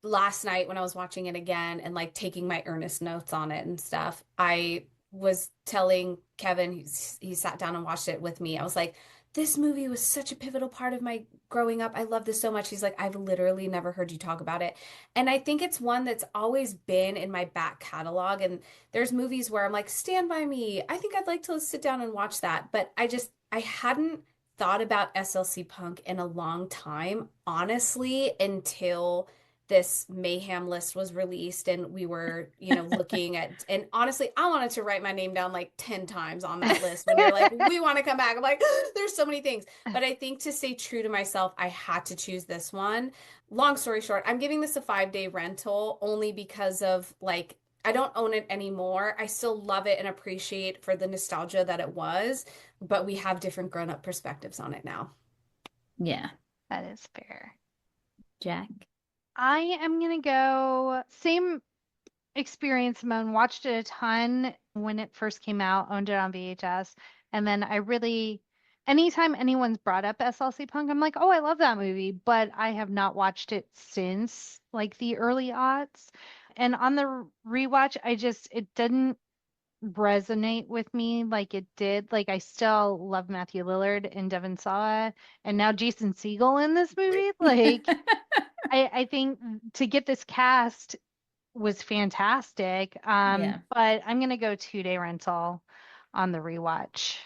last night when I was watching it again and like taking my earnest notes on it and stuff, I was telling Kevin, he sat down and watched it with me. I was like, this movie was such a pivotal part of my growing up. I love this so much. He's like, I've literally never heard you talk about it. And I think it's one that's always been in my back catalog. And there's movies where I'm like, Stand By Me. I think I'd like to sit down and watch that. But I hadn't thought about SLC Punk in a long time, honestly, until this mayhem list was released and we were, looking at, and honestly, I wanted to write my name down like 10 times on that list when you're like, we want to come back. I'm like, there's so many things. But I think to stay true to myself, I had to choose this one. Long story short, I'm giving this a 5-day rental only because of like, I don't own it anymore. I still love it and appreciate for the nostalgia that it was, but we have different grown-up perspectives on it now. Yeah. that is fair. Jack. I am gonna go same experience, Simone. Watched it a ton when it first came out, owned it on VHS, and then anytime anyone's brought up SLC Punk, I'm like, oh, I love that movie, but I have not watched it since like the early aughts. And on the rewatch, it didn't resonate with me like it did. Like I still love Matthew Lillard and Devon Sawa, and now Jason Segel in this movie. Like I think to get this cast was fantastic. Yeah. But I'm gonna go 2-day rental on the rewatch.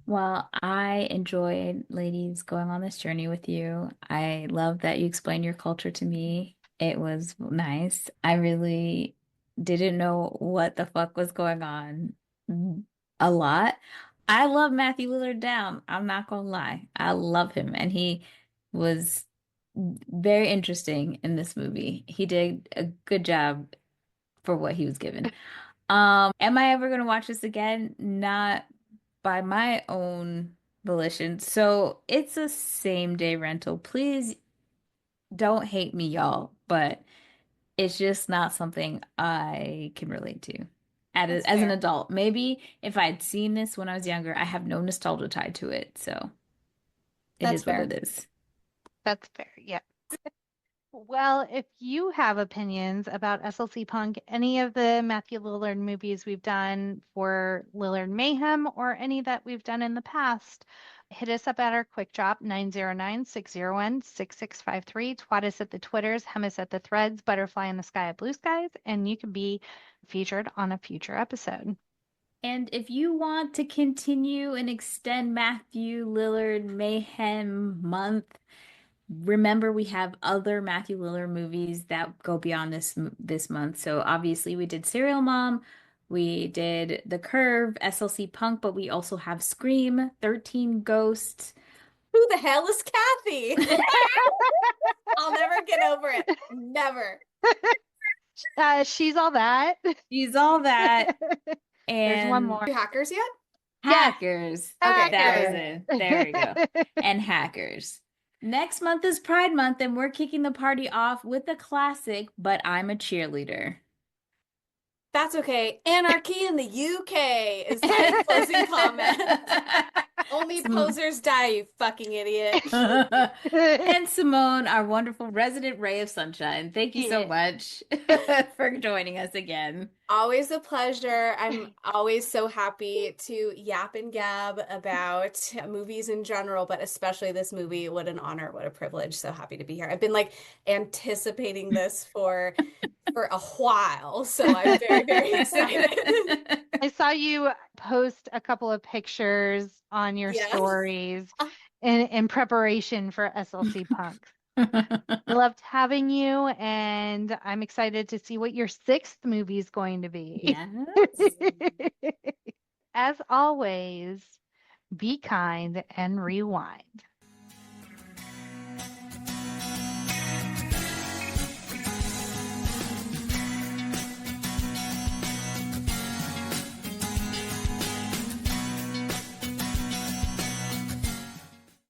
Well, I enjoyed, ladies, going on this journey with you. I love that you explained your culture to me. It was nice. I really didn't know what the fuck was going on a lot. I love Matthew Lillard down. I'm not gonna lie. I love him, and he was very interesting in this movie. He did a good job for what he was given. Am I ever gonna watch this again? Not by my own volition. So it's a same-day rental. Please don't hate me, y'all, but it's just not something I can relate to That's as an fair. adult. Maybe if I'd seen this when I was younger, I have no nostalgia tied to it. So it That's is what fair. it is. That's fair. Yeah. Well, if you have opinions about SLC Punk, any of the Matthew Lillard movies we've done for Lillard Mayhem, or any that we've done in the past, hit us up at our quick drop 909-601-6653. Twat us at the Twitters, hem us at the Threads, butterfly in the sky at Blue Skies, and you can be featured on a future episode. And if you want to continue and extend Matthew Lillard Mayhem Month, remember we have other Matthew Lillard movies that go beyond this month. So obviously we did Serial Mom, we did The Curve, SLC Punk, but we also have Scream, 13 Ghosts. Who the hell is Kathy? I'll never get over it. Never. She's all that. She's all that. There's one And more. You hackers yet? Yes. hackers. Okay, That was Hackers. it. There we go. And hackers. Next month is Pride Month, and we're kicking the party off with a classic, But I'm a Cheerleader. That's okay. Anarchy in the UK is my closing comment. Only posers die, you fucking idiot. And Simone, our wonderful resident ray of sunshine. Thank you so Yeah. much for joining us again. Always a pleasure. I'm always so happy to yap and gab about movies in general, but especially this movie. What an honor, what a privilege. So happy to be here. I've been like anticipating this for a while, so I'm very, very excited. I saw you post a couple of pictures on your Yes. stories in preparation for SLC Punk. I loved having you, and I'm excited to see what your 6th movie is going to be. Yes. As always, be kind and rewind.